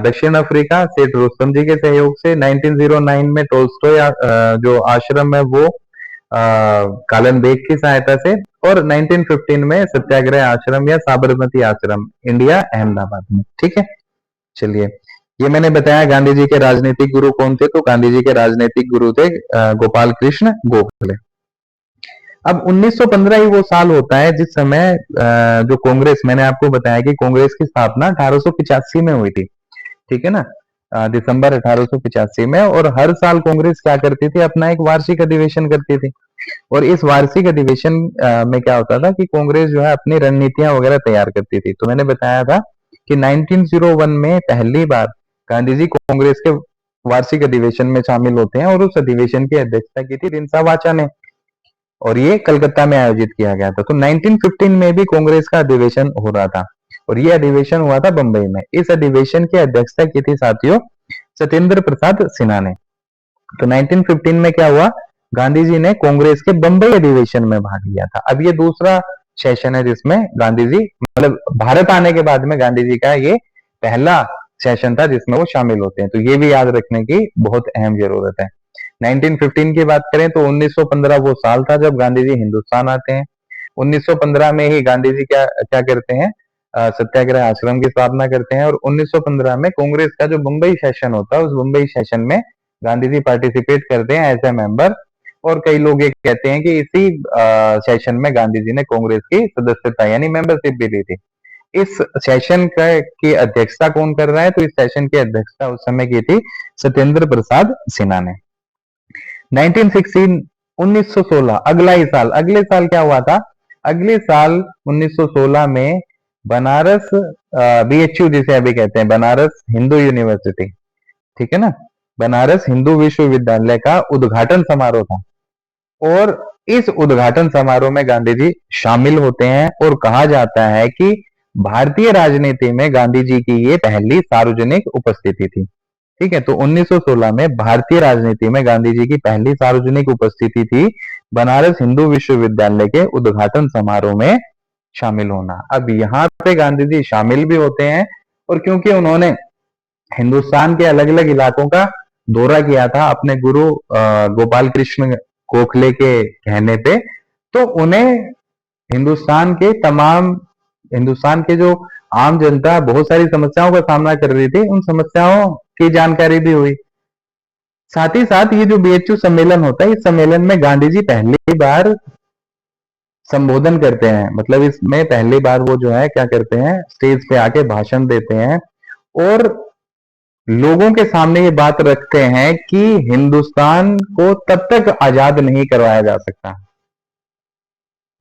[SPEAKER 1] दक्षिण अफ्रीका, सेठ रुस्तम जी के सहयोग से। 1909 में टोल्स्टॉय जो आश्रम है वो कालन बेग की सहायता से, और 1915 में सत्याग्रह आश्रम या साबरमती आश्रम, इंडिया, अहमदाबाद में, ठीक है। चलिए, ये मैंने बताया गांधी जी के राजनीतिक गुरु कौन थे। तो गांधी जी के राजनीतिक गुरु थे गोपाल कृष्ण गोखले। अब 1915 ही वो साल होता है जिस समय जो कांग्रेस, मैंने आपको बताया कि कांग्रेस की स्थापना 1885 में हुई थी, ठीक है ना, दिसंबर 1885 में। और हर साल कांग्रेस क्या करती थी, अपना एक वार्षिक अधिवेशन करती थी। और इस वार्षिक अधिवेशन में क्या होता था कि कांग्रेस जो है अपनी रणनीतियां वगैरह तैयार करती थी। तो मैंने बताया था कि 1901 में पहली बार गांधी जी कांग्रेस के वार्षिक अधिवेशन में शामिल होते हैं, और उस अधिवेशन की अध्यक्षता की थी रिंसा वाचा ने, और ये कलकत्ता में आयोजित किया गया था। तो 1915 में भी कांग्रेस का अधिवेशन हो रहा था, और ये अधिवेशन हुआ था बंबई में। इस अधिवेशन की अध्यक्षता की थी साथियों सत्येंद्र प्रसाद सिन्हा ने। तो 1915 में क्या हुआ, गांधी जी ने कांग्रेस के बंबई अधिवेशन में भाग लिया था। अब ये दूसरा सेशन है जिसमें गांधी जी, मतलब भारत आने के बाद में गांधी जी का ये पहला सेशन था जिसमें वो शामिल होते हैं। तो ये भी याद रखने की बहुत अहम जरूरत है। 1915 की बात करें तो 1915 वो साल था जब गांधी जी हिंदुस्तान आते हैं। 1915 में ही गांधी जी क्या क्या करते हैं, सत्याग्रह आश्रम की स्थापना करते हैं। और 1915 में कांग्रेस का जो मुंबई सेशन होता है, उस मुंबई सेशन में गांधी जी पार्टिसिपेट करते हैं एज ए मेंबर। और कई लोग ये कहते हैं कि इसी सेशन में गांधी जी ने कांग्रेस की सदस्यता यानी मेंबरशिप भी ली थी। इस सेशन का की अध्यक्षता कौन कर रहा है, तो इस सेशन की अध्यक्षता उस समय की थी सत्येंद्र प्रसाद सिन्हा ने। 1916 1916 अगला ही साल, अगले साल क्या हुआ था, अगले साल 1916 में बनारस बीएचयू जिसे अभी कहते हैं, बनारस हिंदू यूनिवर्सिटी, ठीक है ना, बनारस हिंदू विश्वविद्यालय का उद्घाटन समारोह था। और इस उद्घाटन समारोह में गांधी जी शामिल होते हैं। और कहा जाता है कि भारतीय राजनीति में गांधी जी की ये पहली सार्वजनिक उपस्थिति थी। ठीक है, तो 1916 में भारतीय राजनीति में गांधी जी की पहली सार्वजनिक उपस्थिति थी बनारस हिंदू विश्वविद्यालय के उद्घाटन समारोह में शामिल होना। अब यहाँ पे गांधी जी शामिल भी होते हैं, और क्योंकि उन्होंने हिंदुस्तान के अलग अलग इलाकों का दौरा किया था अपने गुरु गोपाल कृष्ण गोखले के कहने पे, तो उन्हें हिंदुस्तान के जो आम जनता बहुत सारी समस्याओं का सामना कर रही थी, उन समस्याओं की जानकारी भी हुई। साथ ही साथ ये जो बीएचयू सम्मेलन होता है, इस सम्मेलन में गांधी जी पहली बार संबोधन करते हैं। मतलब इसमें पहली बार वो जो है क्या करते हैं, स्टेज पे आके भाषण देते हैं और लोगों के सामने ये बात रखते हैं कि हिंदुस्तान को तब तक आजाद नहीं करवाया जा सकता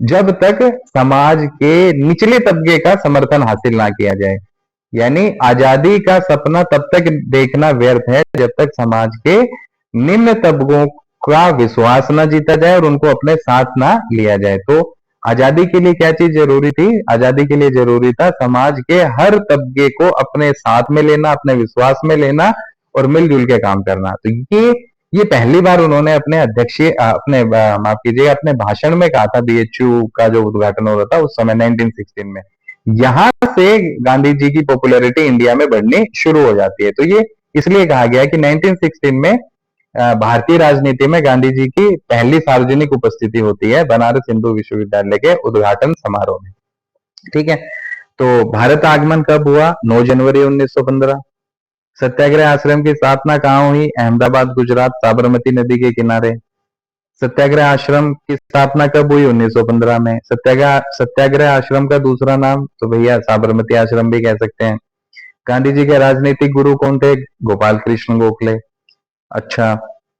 [SPEAKER 1] जब तक समाज के निचले तबके का समर्थन हासिल ना किया जाए। यानी आजादी का सपना तब तक देखना व्यर्थ है जब तक समाज के निम्न तबकों का विश्वास ना जीता जाए और उनको अपने साथ ना लिया जाए। तो आजादी के लिए क्या चीज जरूरी थी, आजादी के लिए जरूरी था समाज के हर तबके को अपने साथ में लेना, अपने विश्वास में लेना और मिलजुल के काम करना। तो ये पहली बार उन्होंने अपने माफ कीजिए, अपने भाषण में कहा था बीएचयू का जो उद्घाटन हो रहा था उस समय 1916 में। यहां से गांधी जी की पॉपुलैरिटी इंडिया में बढ़नी शुरू हो जाती है। तो ये इसलिए कहा गया कि 1916 में भारतीय राजनीति में गांधी जी की पहली सार्वजनिक उपस्थिति होती है बनारस हिंदू विश्वविद्यालय के उद्घाटन समारोह में। ठीक है, तो भारत आगमन कब हुआ, 9 जनवरी 1915। सत्याग्रह आश्रम की स्थापना कहाँ हुई, अहमदाबाद गुजरात, साबरमती नदी के किनारे। सत्याग्रह आश्रम की स्थापना कब हुई, 1915 में। सत्याग्रह आश्रम का दूसरा नाम तो भैया साबरमती आश्रम भी कह सकते हैं। गांधी जी के राजनीतिक गुरु कौन थे, गोपाल कृष्ण गोखले। अच्छा,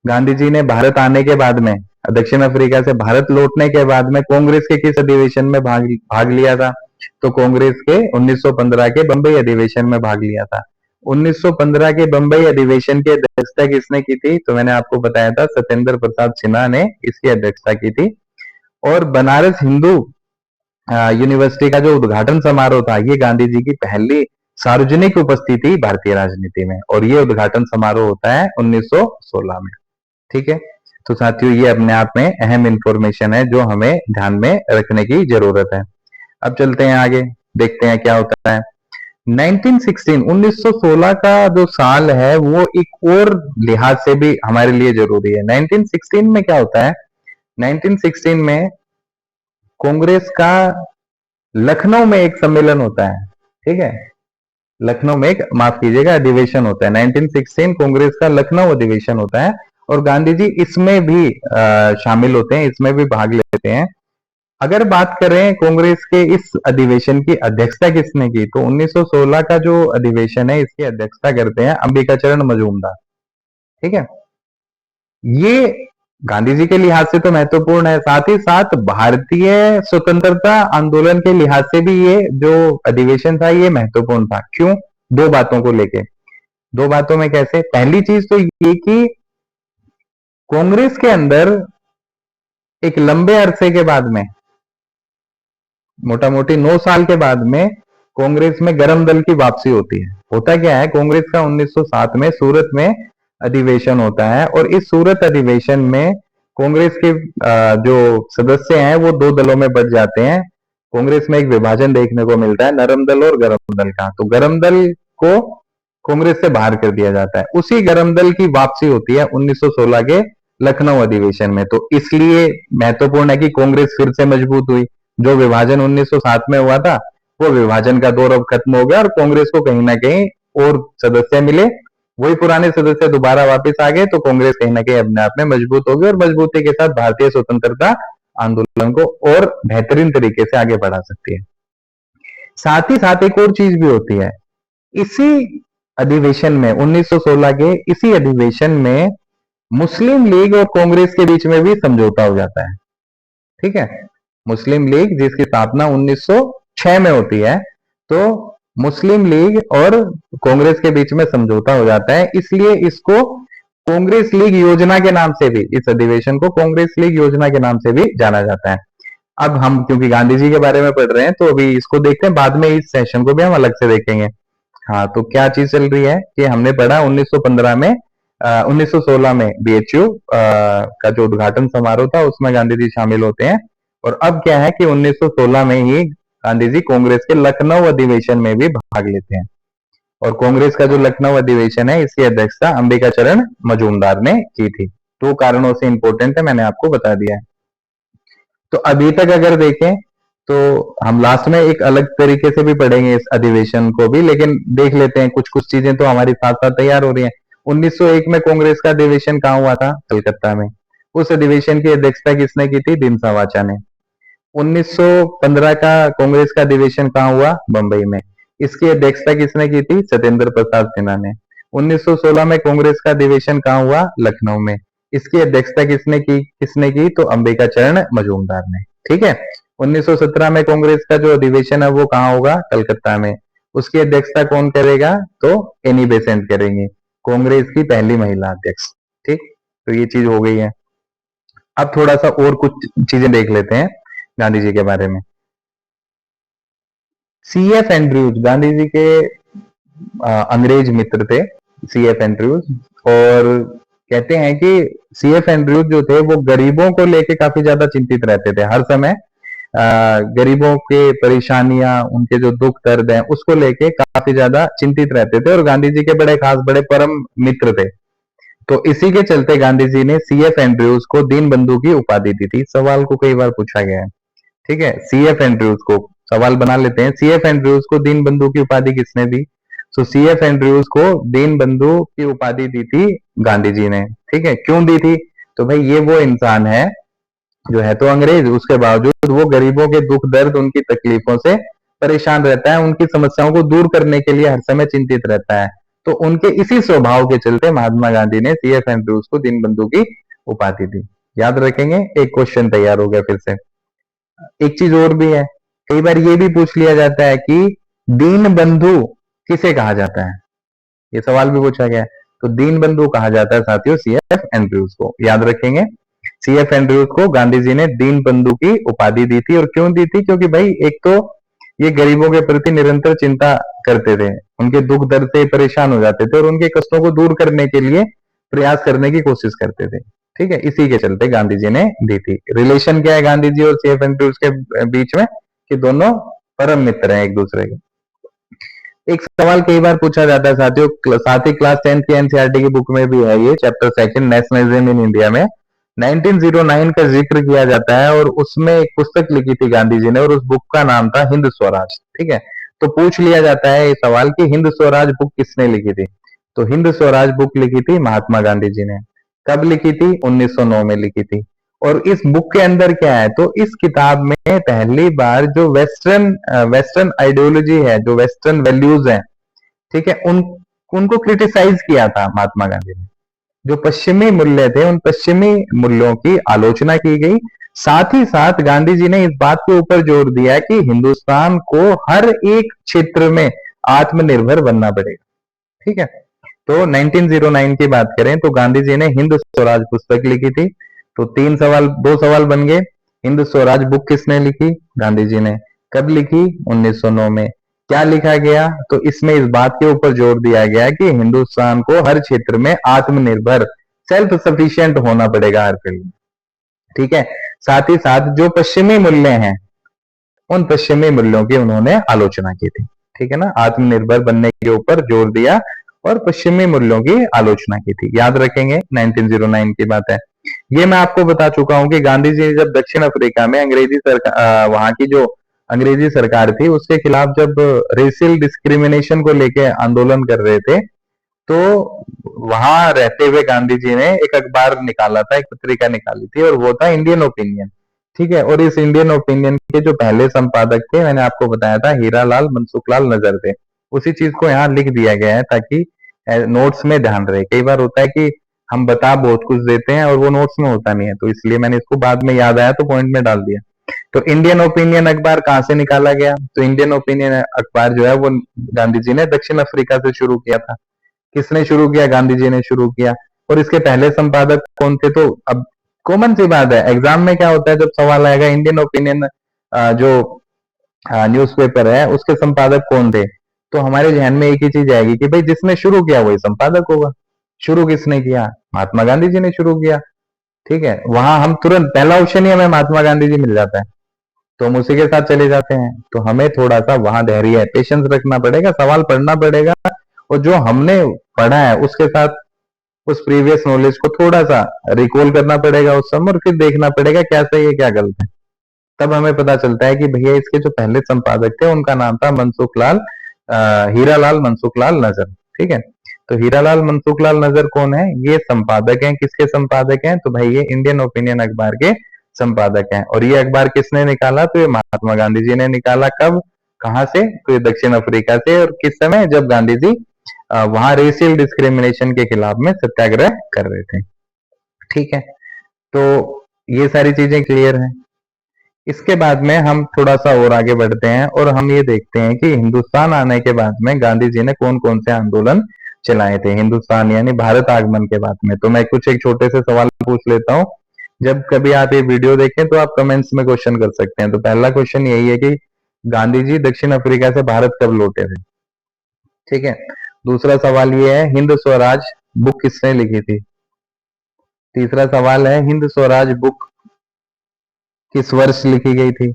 [SPEAKER 1] गांधी जी ने भारत आने के बाद में, दक्षिण अफ्रीका से भारत लौटने के बाद में कांग्रेस के किस अधिवेशन में भाग लिया था, तो कांग्रेस के 1915 के बंबई अधिवेशन में भाग लिया था। 1915 के बंबई अधिवेशन की अध्यक्षता किसने की थी, तो मैंने आपको बताया था सत्येंद्र प्रसाद सिन्हा ने इसकी अध्यक्षता की थी। और बनारस हिंदू यूनिवर्सिटी का जो उद्घाटन समारोह था, ये गांधी जी की पहली सार्वजनिक उपस्थिति भारतीय राजनीति में, और ये उद्घाटन समारोह होता है 1916 में। ठीक है, तो साथियों ये अपने आप में अहम इंफॉर्मेशन है जो हमें ध्यान में रखने की जरूरत है। अब चलते हैं आगे, देखते हैं क्या होता है। 1916 का जो साल है वो एक और लिहाज से भी हमारे लिए जरूरी है। 1916 में क्या होता है, 1916 में कांग्रेस का लखनऊ में एक सम्मेलन होता है। ठीक है, लखनऊ में एक, माफ कीजिएगा, अधिवेशन होता है। 1916 कांग्रेस का लखनऊ अधिवेशन होता है और गांधी जी इसमें भी शामिल होते हैं, इसमें भी भाग लेते हैं। अगर बात करें कांग्रेस के इस अधिवेशन की अध्यक्षता किसने की, तो 1916 का जो अधिवेशन है इसकी अध्यक्षता करते हैं अंबिकाचरण मजूमदार। ठीक है, ये गांधी जी के लिहाज से तो महत्वपूर्ण है, साथ ही साथ भारतीय स्वतंत्रता आंदोलन के लिहाज से भी ये जो अधिवेशन था ये महत्वपूर्ण था। क्यों, दो बातों को लेके, दो बातों में कैसे, पहली चीज तो ये कि कांग्रेस के अंदर एक लंबे अरसे के बाद में, मोटा मोटी 9 साल के बाद में कांग्रेस में गरम दल की वापसी होती है। होता क्या है, कांग्रेस का 1907 में सूरत में अधिवेशन होता है और इस सूरत अधिवेशन में कांग्रेस के जो सदस्य हैं वो दो दलों में बंट जाते हैं। कांग्रेस में एक विभाजन देखने को मिलता है, नरम दल और गरम दल का। तो गरम दल को कांग्रेस से बाहर कर दिया जाता है। उसी गरम दल की वापसी होती है 1916 के लखनऊ अधिवेशन में। तो इसलिए महत्वपूर्ण है कि कांग्रेस फिर से मजबूत हुई। जो विभाजन 1907 में हुआ था वो विभाजन का दौर अब खत्म हो गया और कांग्रेस को कहीं ना कहीं और सदस्य मिले, वही पुराने सदस्य दोबारा वापस आ गए। तो कांग्रेस कहीं ना कहीं अपने आप में मजबूत हो गई और मजबूती के साथ भारतीय स्वतंत्रता आंदोलन को और बेहतरीन तरीके से आगे बढ़ा सकती है। साथ ही साथ एक और चीज भी होती है, इसी अधिवेशन में 1916 के इसी अधिवेशन में मुस्लिम लीग और कांग्रेस के बीच में भी समझौता हो जाता है। ठीक है, मुस्लिम लीग जिसकी स्थापना 1906 में होती है, तो मुस्लिम लीग और कांग्रेस के बीच में समझौता हो जाता है। इसलिए इसको कांग्रेस लीग योजना के नाम से भी, इस अधिवेशन को कांग्रेस लीग योजना के नाम से भी जाना जाता है। अब हम क्योंकि गांधी जी के बारे में पढ़ रहे हैं तो अभी इसको देखते हैं, बाद में इस सेशन को भी हम अलग से देखेंगे। हाँ, तो क्या चीज चल रही है कि हमने पढ़ा 1915 में 1916 में बीएचयू का जो उद्घाटन समारोह था उसमें गांधी जी शामिल होते हैं। और अब क्या है कि 1916 में ही गांधी जी कांग्रेस के लखनऊ अधिवेशन में भी भाग लेते हैं। और कांग्रेस का जो लखनऊ अधिवेशन है इसकी अध्यक्षता अंबिका चरण मजूमदार ने की थी। दो कारणों से इंपॉर्टेंट है, मैंने आपको बता दिया है। तो अभी तक अगर देखें तो हम लास्ट में एक अलग तरीके से भी पढ़ेंगे इस अधिवेशन को भी, लेकिन देख लेते हैं कुछ कुछ चीजें तो हमारी साथ साथ तैयार हो रही हैं। 1901 में कांग्रेस का अधिवेशन कहाँ हुआ था? कलकत्ता में। उस अधिवेशन की अध्यक्षता किसने की थी? दिनसा वाचा ने। 1915 का कांग्रेस का अधिवेशन कहाँ हुआ? बंबई में। इसकी अध्यक्षता किसने की थी? सत्येंद्र प्रसाद सिन्हा ने। 1916 में कांग्रेस का अधिवेशन कहाँ हुआ? लखनऊ में। इसकी अध्यक्षता किसने की? तो अंबिका चरण मजूमदार ने। ठीक है। 1917 में कांग्रेस का जो अधिवेशन है वो कहाँ होगा? कलकत्ता में। उसकी अध्यक्षता कौन करेगा? तो एनी बेसेंट करेंगे, कांग्रेस की पहली महिला अध्यक्ष। ठीक, तो ये चीज हो गई है। अब थोड़ा सा और कुछ चीजें देख लेते हैं गांधी जी के बारे में। सीएफ एंड्रयूज गांधी जी के अंग्रेज मित्र थे, सीएफ एंड्रयूज। और कहते हैं कि सीएफ एंड्रयूज जो थे वो गरीबों को लेके काफी ज्यादा चिंतित रहते थे। हर समय गरीबों के परेशानियां, उनके जो दुख दर्द हैं उसको लेके काफी ज्यादा चिंतित रहते थे और गांधी जी के बड़े खास, बड़े परम मित्र थे। तो इसी के चलते गांधी जी ने सीएफ एंड्रयूज को दीन बंधु की उपाधि दी थी। सवाल को कई बार पूछा गया है। ठीक है, सीएफ एंड्रयूज को सवाल बना लेते हैं, सीएफ एंड्रयूज को दीन बंधु की उपाधि किसने दी? तो सीएफ एंड्रयूज को दीन बंधु की उपाधि दी थी गांधी जी ने। ठीक है, क्यों दी थी? तो भाई ये वो इंसान है जो है तो अंग्रेज, उसके बावजूद वो गरीबों के दुख दर्द, उनकी तकलीफों से परेशान रहता है, उनकी समस्याओं को दूर करने के लिए हर समय चिंतित रहता है। तो उनके इसी स्वभाव के चलते महात्मा गांधी ने सीएफ एंड्रयूज को दीन बंधु की उपाधि दी। याद रखेंगे, एक क्वेश्चन तैयार हो गया फिर से। एक चीज और भी है, कई बार ये भी पूछ लिया जाता है कि दीन बंधु किसे कहा जाता है? ये सवाल भी पूछा गया है। तो दीन बंधु कहा जाता है साथियों सीएफ एंड्रयूज को। याद रखेंगे, सीएफ एंड्रयूज को गांधी जी ने दीन बंधु की उपाधि दी थी। और क्यों दी थी? क्योंकि भाई एक तो ये गरीबों के प्रति निरंतर चिंता करते थे, उनके दुख दर्द से परेशान हो जाते थे और उनके कष्टों को दूर करने के लिए प्रयास करने की कोशिश करते थे। ठीक है, इसी के चलते गांधी जी ने दी थी। रिलेशन क्या है गांधी जी और सीएफ एंड्रयूज के बीच में? कि दोनों परम मित्र हैं एक दूसरे के। एक सवाल कई बार पूछा जाता है साथियों, साथ ही क्लास 10 की एनसीईआरटी की बुक में भी है, ये chapter second nationalism in India में 1909 का जिक्र किया जाता है और उसमें एक पुस्तक लिखी थी गांधी जी ने और उस बुक का नाम था हिंद स्वराज। ठीक है, तो पूछ लिया जाता है ये सवाल कि हिंद स्वराज बुक किसने लिखी थी? तो हिंद स्वराज बुक लिखी थी महात्मा गांधी जी ने। कब लिखी थी? 1909 में लिखी थी। और इस बुक के अंदर क्या है? तो इस किताब में पहली बार जो वेस्टर्न आइडियोलॉजी है, जो वेस्टर्न वैल्यूज है, ठीक है, उनको क्रिटिसाइज किया था महात्मा गांधी ने। जो पश्चिमी मूल्य थे उन पश्चिमी मूल्यों की आलोचना की गई। साथ ही साथ गांधी जी ने इस बात के ऊपर जोर दिया कि हिंदुस्तान को हर एक क्षेत्र में आत्मनिर्भर बनना पड़ेगा। ठीक है, तो 1909 की बात करें तो गांधी जी ने हिंद स्वराज पुस्तक लिखी थी। तो दो सवाल बन गए। हिंद स्वराज बुक किसने लिखी? गांधी जी ने। कब लिखी? 1909 में। क्या लिखा गया? तो इसमें इस बात के ऊपर जोर दिया गया कि हिंदुस्तान को हर क्षेत्र में आत्मनिर्भर, सेल्फ सफिशिएंट होना पड़ेगा हर फील्ड में। ठीक है। साथ ही साथ जो पश्चिमी मूल्य हैं, उन पश्चिमी मूल्यों की उन्होंने आलोचना की थी। ठीक है ना, आत्मनिर्भर बनने के ऊपर जोर दिया और पश्चिमी मूल्यों की आलोचना की थी। याद रखेंगे, 1909 की बात है। ये मैं आपको बता चुका हूं कि गांधी जी जब दक्षिण अफ्रीका में अंग्रेजी सरकार, वहां की जो अंग्रेजी सरकार थी उसके खिलाफ जब रेशियल डिस्क्रिमिनेशन को लेके आंदोलन कर रहे थे, तो वहां रहते हुए गांधी जी ने एक अखबार निकाला था, एक पत्रिका निकाली थी, और वो था इंडियन ओपिनियन। ठीक है। और इस इंडियन ओपिनियन के जो पहले संपादक थे, मैंने आपको बताया था, हीरालाल मनसुखलाल नजर थे। उसी चीज को यहाँ लिख दिया गया है ताकि नोट्स में ध्यान रहे। कई बार होता है कि हम बता बहुत कुछ देते हैं और वो नोट्स में होता नहीं है, तो इसलिए मैंने इसको बाद में याद आया तो पॉइंट में डाल दिया। तो इंडियन ओपिनियन अखबार कहाँ से निकाला गया? तो इंडियन ओपिनियन अखबार जो है वो गांधी जी ने दक्षिण अफ्रीका से शुरू किया था। किसने शुरू किया? गांधी जी ने शुरू किया। और इसके पहले संपादक कौन थे? तो अब कॉमन सी बात है, एग्जाम में क्या होता है, जब सवाल आएगा इंडियन ओपिनियन जो न्यूज़पेपर है उसके संपादक कौन थे, तो हमारे ध्यान में एक ही चीज आएगी कि भाई जिसने शुरू किया वही संपादक होगा। शुरू किसने किया? महात्मा गांधी जी ने शुरू किया। ठीक है। वहां हम तुरंत पहला ऑप्शन ही हमें महात्मा गांधी जी मिल जाता है, तो हम उसी के साथ चले जाते हैं। तो हमें थोड़ा सा वहां धैर्य, पेशेंस रखना पड़ेगा, सवाल पढ़ना पड़ेगा, और जो हमने पढ़ा है उसके साथ उस प्रीवियस नॉलेज को थोड़ा सा रिकॉल करना पड़ेगा उस समय, और फिर देखना पड़ेगा क्या सही है क्या गलत है। तब हमें पता चलता है कि भैया इसके जो पहले संपादक थे उनका नाम था मनसुखलाल, हीरालाल मनसुखलाल नजर। ठीक है। तो हीरालाल मनसुखलाल नजर कौन है? ये संपादक हैं। किसके संपादक हैं? तो भाई ये इंडियन ओपिनियन अखबार के संपादक हैं। और ये अखबार किसने निकाला? तो ये महात्मा गांधी जी ने निकाला। कब, कहां से? तो ये दक्षिण अफ्रीका से। और किस समय? जब गांधी जी वहां रेशियल डिस्क्रिमिनेशन के खिलाफ में सत्याग्रह कर रहे थे। ठीक है। तो ये सारी चीजें क्लियर हैं। इसके बाद में हम थोड़ा सा और आगे बढ़ते हैं और हम ये देखते हैं कि हिंदुस्तान आने के बाद में गांधी जी ने कौन कौन से आंदोलन चलाए थे हिंदुस्तान यानी भारत आगमन के बाद में। तो मैं कुछ एक छोटे से सवाल पूछ लेता हूँ। जब कभी आप ये वीडियो देखें तो आप कमेंट्स में क्वेश्चन कर सकते हैं। तो पहला क्वेश्चन यही है कि गांधी जी दक्षिण अफ्रीका से भारत कब लौटे थे? ठीक है। दूसरा सवाल ये है, हिंद स्वराज बुक किसने लिखी थी? तीसरा सवाल है, हिंद स्वराज बुक किस वर्ष लिखी गई थी?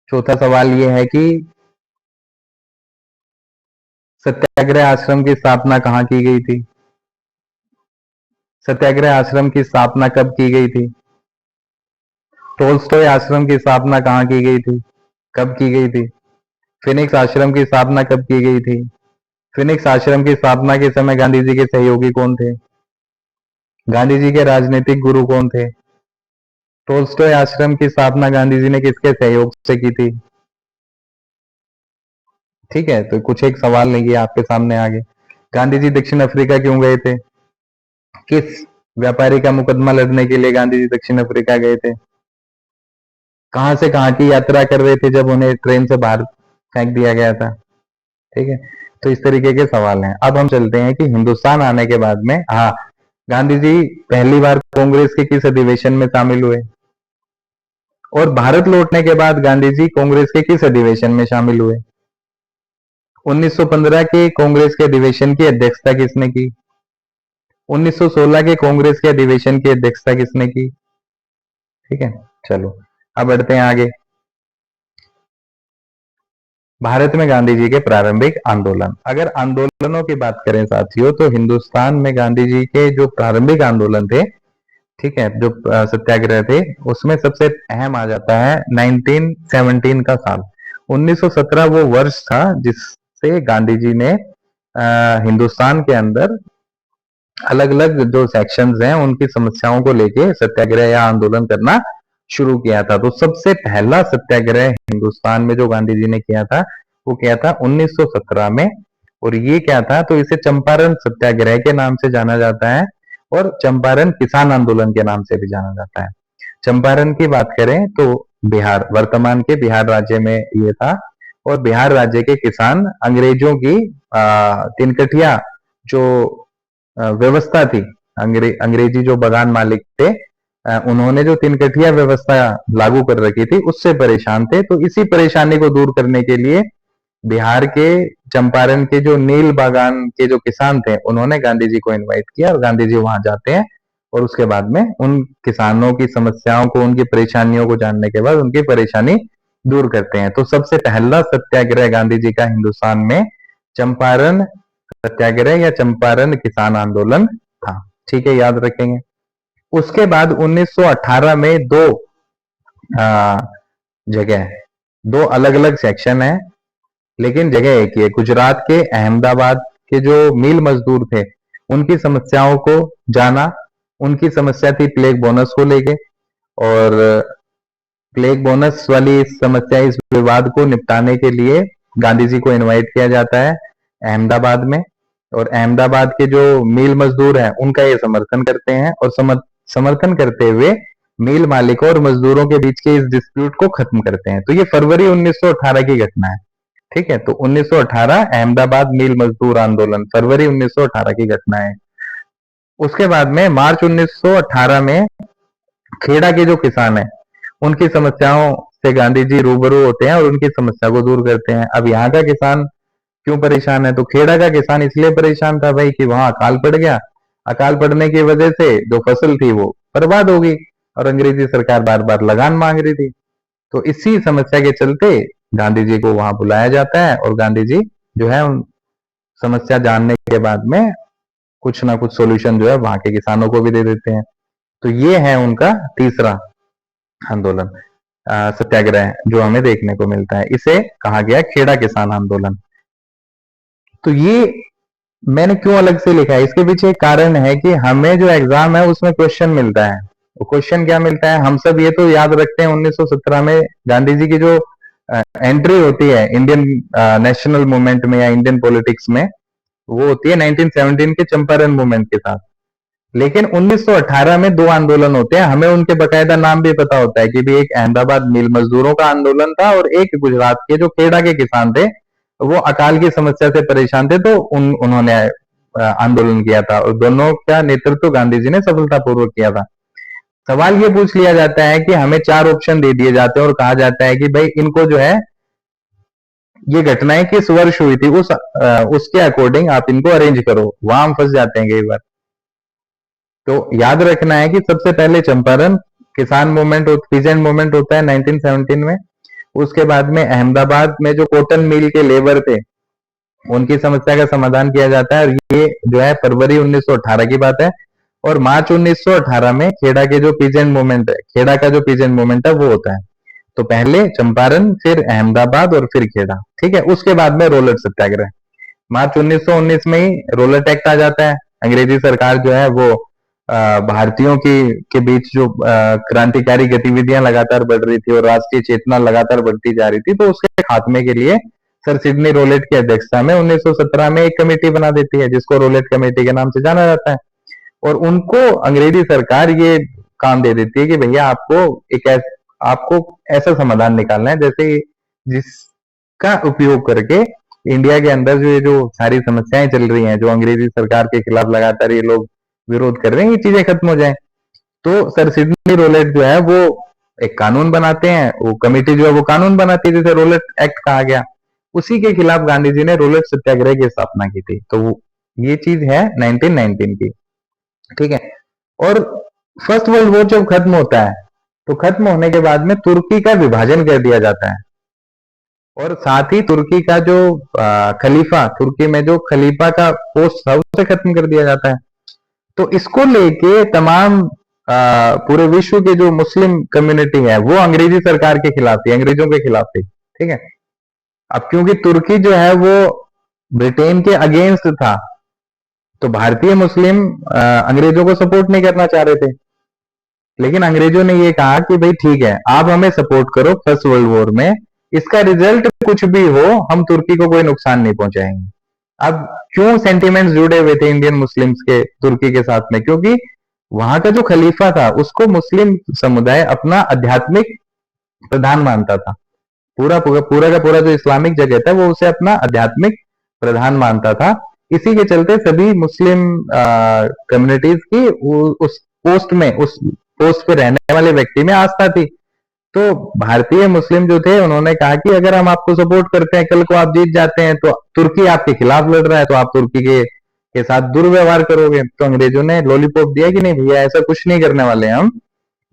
[SPEAKER 1] चौथा सवाल ये है कि सत्याग्रह आश्रम की स्थापना कहाँ की गई थी? सत्याग्रह आश्रम की स्थापना कब की गई थी? टोल्स्टॉय आश्रम की स्थापना कहाँ की गई थी? कब की गई थी? फिनिक्स आश्रम की स्थापना कब की गई थी? फिनिक्स आश्रम की स्थापना के समय गांधी जी के सहयोगी कौन थे? गांधी जी के राजनीतिक गुरु कौन थे? टोल्स्टॉय आश्रम की स्थापना गांधी जी ने किसके सहयोग से की थी? ठीक है। तो कुछ एक सवाल नहीं है आपके सामने आगे। गांधी जी दक्षिण अफ्रीका क्यों गए थे? किस व्यापारी का मुकदमा लड़ने के लिए गांधी जी दक्षिण अफ्रीका गए थे? कहां से कहां की यात्रा कर रहे थे जब उन्हें ट्रेन से बाहर फेंक दिया गया था? ठीक है। तो इस तरीके के सवाल हैं। अब हम चलते हैं कि हिंदुस्तान आने के बाद में, हाँ, गांधी जी पहली बार कांग्रेस के किस अधिवेशन में शामिल हुए? और भारत लौटने के बाद गांधी जी कांग्रेस के किस अधिवेशन में शामिल हुए? 1915 के कांग्रेस के अधिवेशन की अध्यक्षता किसने की? 1916 के कांग्रेस के अधिवेशन की अध्यक्षता किसने की? ठीक है। चलो अब बढ़ते हैं आगे। भारत में गांधी जी के प्रारंभिक आंदोलन। अगर आंदोलनों की बात करें साथियों, तो हिंदुस्तान में गांधी जी के जो प्रारंभिक आंदोलन थे, ठीक है, जो सत्याग्रह थे, उसमें सबसे अहम आ जाता है 1917 का साल। 1917 वो वर्ष था जिससे गांधी जी ने हिंदुस्तान के अंदर अलग अलग जो सेक्शंस हैं उनकी समस्याओं को लेके सत्याग्रह या आंदोलन करना शुरू किया था। तो सबसे पहला सत्याग्रह हिंदुस्तान में जो गांधी जी ने किया था वो किया था 1917 में। और ये क्या था? तो इसे चंपारण सत्याग्रह के नाम से जाना जाता है और चंपारण किसान आंदोलन के नाम से भी जाना जाता है। चंपारण की बात करें तो बिहार, वर्तमान के बिहार राज्य में ये था। और बिहार राज्य के किसान अंग्रेजों की तिनकठिया जो व्यवस्था थी, अंग्रेजी जो बगान मालिक थे, उन्होंने जो तिनकठिया व्यवस्था लागू कर रखी थी उससे परेशान थे। तो इसी परेशानी को दूर करने के लिए बिहार के चंपारण के जो नील बागान के जो किसान थे, उन्होंने गांधी जी को इनवाइट किया और गांधी जी वहां जाते हैं और उसके बाद में उन किसानों की समस्याओं को, उनकी परेशानियों को जानने के बाद उनकी परेशानी दूर करते हैं। तो सबसे पहला सत्याग्रह गांधी जी का हिंदुस्तान में चंपारण सत्याग्रह या चंपारण किसान आंदोलन था। ठीक है, याद रखेंगे। उसके बाद 1918 में आ, जगह दो अलग अलग सेक्शन है, लेकिन जगह एक ही है। गुजरात के अहमदाबाद के जो मिल मजदूर थे, उनकी समस्याओं को जाना। उनकी समस्या थी प्लेग बोनस को लेके, और प्लेग बोनस वाली समस्या, इस विवाद को निपटाने के लिए गांधी जी को इनवाइट किया जाता है अहमदाबाद में। और अहमदाबाद के जो मिल मजदूर हैं, उनका ये समर्थन करते हैं और समर्थन करते हुए मिल मालिकों और मजदूरों के बीच के इस डिस्प्यूट को खत्म करते हैं। तो ये फरवरी 1918 की घटना है। ठीक है, तो 1918 अहमदाबाद मिल मजदूर आंदोलन, फरवरी 1918 की घटना है। उसके बाद में मार्च 1918 में खेड़ा के जो किसान है, उनकी समस्याओं से गांधी जी रूबरू होते हैं और उनकी समस्या को दूर करते हैं। अब यहाँ का किसान क्यों परेशान है? तो खेड़ा का किसान इसलिए परेशान था भाई कि वहां अकाल पड़ गया। अकाल पड़ने की वजह से जो फसल थी वो बर्बाद हो गई और अंग्रेजी सरकार बार बार लगान मांग रही थी। तो इसी समस्या के चलते गांधी जी को वहां बुलाया जाता है और गांधी जी जो है उन समस्या जानने के बाद में कुछ ना कुछ सोल्यूशन जो है वहां के किसानों को भी दे देते हैं। तो ये है उनका तीसरा आंदोलन, सत्याग्रह, जो हमें देखने को मिलता है। इसे कहा गया खेड़ा किसान आंदोलन। तो ये मैंने क्यों अलग से लिखा है, इसके पीछे एक कारण है कि हमें जो एग्जाम है उसमें क्वेश्चन मिलता है। वो क्वेश्चन क्या मिलता है? हम सब ये तो याद रखते हैं 1917 में गांधी जी की जो एंट्री होती है इंडियन नेशनल मूवमेंट में या इंडियन पॉलिटिक्स में, वो होती है 1917 के चंपारण मूवमेंट के साथ। लेकिन 1918 में दो आंदोलन होते हैं, हमें उनके बकायदा नाम भी पता होता है कि भी एक अहमदाबाद मिल मजदूरों का आंदोलन था और एक गुजरात के जो खेड़ा के किसान थे, वो अकाल की समस्या से परेशान थे, तो उन्होंने आंदोलन किया था और दोनों का नेतृत्व गांधी जी ने सफलतापूर्वक किया था। सवाल ये पूछ लिया जाता है कि हमें चार ऑप्शन दे दिए जाते हैं और कहा जाता है कि भाई इनको जो है, ये घटनाएं किस वर्ष हुई थी उसके अकॉर्डिंग आप इनको अरेंज करो। वहां हम फंस जाते हैं कई बार। तो याद रखना है कि सबसे पहले चंपारण किसान मूवमेंट, पीजेंट मूवमेंट होता है 1917 में। उसके बाद में अहमदाबाद में जो कॉटन मिल के लेबर थे, उनकी समस्या का समाधान किया जाता है और ये जो है फरवरी 1918 की बात है। और मार्च 1918 में खेड़ा के जो पीजेंट मूवमेंट है, खेड़ा का जो पीजेंट मूवमेंट है वो होता है। तो पहले चंपारण, फिर अहमदाबाद और फिर खेड़ा। ठीक है, उसके बाद में रोलर सत्याग्रह। मार्च 1919 में ही रोलर एक्ट आ जाता है। अंग्रेजी सरकार जो है वो भारतीयों की के बीच जो क्रांतिकारी गतिविधियां लगातार बढ़ रही थी और राष्ट्रीय चेतना लगातार बढ़ती जा रही थी, तो उसके खात्मे के लिए सर सिडनी रोलेट की अध्यक्षता में 1917 में एक कमेटी बना देती है, जिसको रोलेट कमेटी के नाम से जाना जाता है। और उनको अंग्रेजी सरकार ये काम दे देती है कि भैया आपको ऐसा समाधान निकालना है जैसे जिसका उपयोग करके इंडिया के अंदर जो ये जो सारी समस्याएं चल रही हैं, जो अंग्रेजी सरकार के खिलाफ लगातार ये लोग विरोध कर रहे हैं, ये चीजें खत्म हो जाए। तो सर सिडनी रोलेट जो है वो एक कानून बनाते हैं, वो कमेटी जो है वो कानून बनाती है जिसे रोलेट एक्ट कहा गया। उसी के खिलाफ गांधी जी ने रोलेट सत्याग्रह की स्थापना की थी। तो ये चीज है 1919 की। ठीक है, और फर्स्ट वर्ल्ड वॉर जब खत्म होता है, तो खत्म होने के बाद में तुर्की का विभाजन कर दिया जाता है और साथ ही तुर्की का जो खलीफा, तुर्की में जो खलीफा का पोस्ट था उसे खत्म कर दिया जाता है। तो इसको लेके तमाम पूरे विश्व के जो मुस्लिम कम्युनिटी है वो अंग्रेजी सरकार के खिलाफ थी, अंग्रेजों के खिलाफ थी। ठीक है, अब क्योंकि तुर्की जो है वो ब्रिटेन के अगेंस्ट था, तो भारतीय मुस्लिम अंग्रेजों को सपोर्ट नहीं करना चाह रहे थे। लेकिन अंग्रेजों ने ये कहा कि भाई ठीक है, आप हमें सपोर्ट करो फर्स्ट वर्ल्ड वॉर में, इसका रिजल्ट कुछ भी हो हम तुर्की को कोई नुकसान नहीं पहुंचाएंगे। अब क्यों सेंटिमेंट्स जुड़े हुए थे इंडियन मुस्लिम्स के तुर्की के साथ में? क्योंकि वहां का जो खलीफा था उसको मुस्लिम समुदाय अपना आध्यात्मिक प्रधान मानता था। पूरा का पूरा जो इस्लामिक जगत है वो उसे अपना आध्यात्मिक प्रधान मानता था। इसी के चलते सभी मुस्लिम कम्युनिटीज की उस पोस्ट पे रहने वाले व्यक्ति में आस्था थी। तो भारतीय मुस्लिम जो थे उन्होंने कहा कि अगर हम आपको सपोर्ट करते हैं, कल को आप जीत जाते हैं, तो तुर्की आपके खिलाफ लड़ रहा है, तो आप तुर्की के साथ दुर्व्यवहार करोगे। तो अंग्रेजों ने लॉलीपॉप दिया कि नहीं भैया, ऐसा कुछ नहीं करने वाले हम,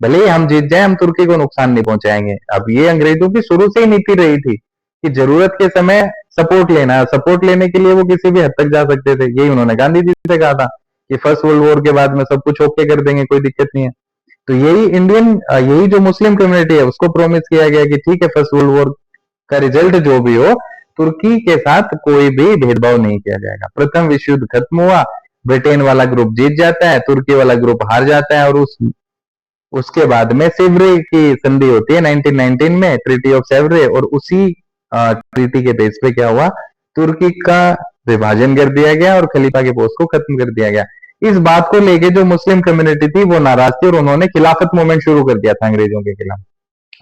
[SPEAKER 1] भले ही हम जीत जाए, हम तुर्की को नुकसान नहीं पहुंचाएंगे। अब ये अंग्रेजों की शुरू से ही नीति रही थी कि जरूरत के समय सपोर्ट लेना है, सपोर्ट लेने के लिए वो किसी भी हद तक जा सकते थे। यही उन्होंने गांधी जी से कहा था कि फर्स्ट वर्ल्ड वॉर के बाद में सब कुछ ओके कर देंगे, कोई दिक्कत नहीं है। तो यही जो मुस्लिम कम्युनिटी है उसको प्रोमिस किया गया कि ठीक है, फर्स्ट वर्ल्ड वॉर का रिजल्ट जो भी हो, तुर्की के साथ कोई भी भेदभाव नहीं किया जाएगा। प्रथम विश्व युद्ध खत्म हुआ, ब्रिटेन वाला ग्रुप जीत जाता है, तुर्की वाला ग्रुप हार जाता है, और उसके बाद में सेवरे की संधि होती है 1919 में, ट्रीटी ऑफ सेवरे, और उसी ट्रीटी के बेस पे क्या हुआ, तुर्की का विभाजन कर दिया गया और खलीफा के पोस्ट को खत्म कर दिया गया। इस बात को लेके जो मुस्लिम कम्युनिटी थी वो नाराज थी और उन्होंने खिलाफत मूवमेंट शुरू कर दिया था अंग्रेजों के खिलाफ।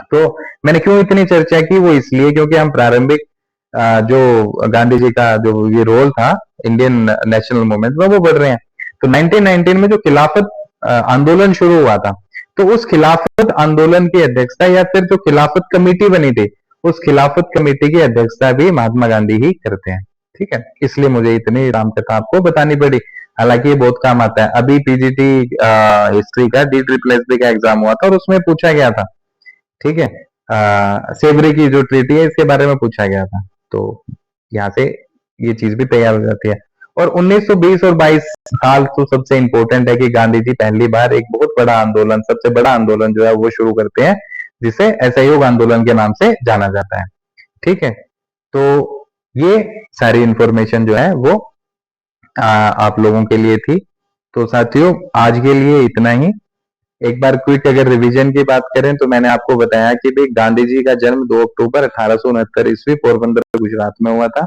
[SPEAKER 1] तो मैंने क्यों इतनी चर्चा की, वो इसलिए क्योंकि हम प्रारंभिक जो गांधी जी का जो ये रोल था इंडियन नेशनल मूवमेंट में वो बढ़ रहे हैं। तो 1919 में जो खिलाफत आंदोलन शुरू हुआ था, तो उस खिलाफत आंदोलन की अध्यक्षता या फिर जो खिलाफत कमेटी बनी थी, उस खिलाफत कमेटी की अध्यक्षता भी महात्मा गांधी ही करते हैं। ठीक है, इसलिए मुझे इतनी रामकथा आपको बतानी पड़ी। हालांकि ये बहुत काम आता है। अभी पीजीटी हिस्ट्री का DSSS का एग्जाम हुआ था और उसमें पूछा गया था, ठीक है, सेवरी की जो ट्रीटी है इसके बारे में पूछा गया था। तो यहाँ से ये चीज भी तैयार हो जाती है। और 1920 और 22 साल तो सबसे इंपॉर्टेंट है कि गांधी जी पहली बार एक बहुत बड़ा आंदोलन, सबसे बड़ा आंदोलन जो है वो शुरू करते हैं, जिसे असहयोग आंदोलन के नाम से जाना जाता है। ठीक है, तो ये सारी इंफॉर्मेशन जो है वो आप लोगों के लिए थी। तो साथियों, आज के लिए इतना ही। एक बार क्विक अगर रिवीजन की बात करें तो मैंने आपको बताया कि भाई गांधी जी का जन्म 2 अक्टूबर 1869 ईस्वी पोरबंदर गुजरात में हुआ था।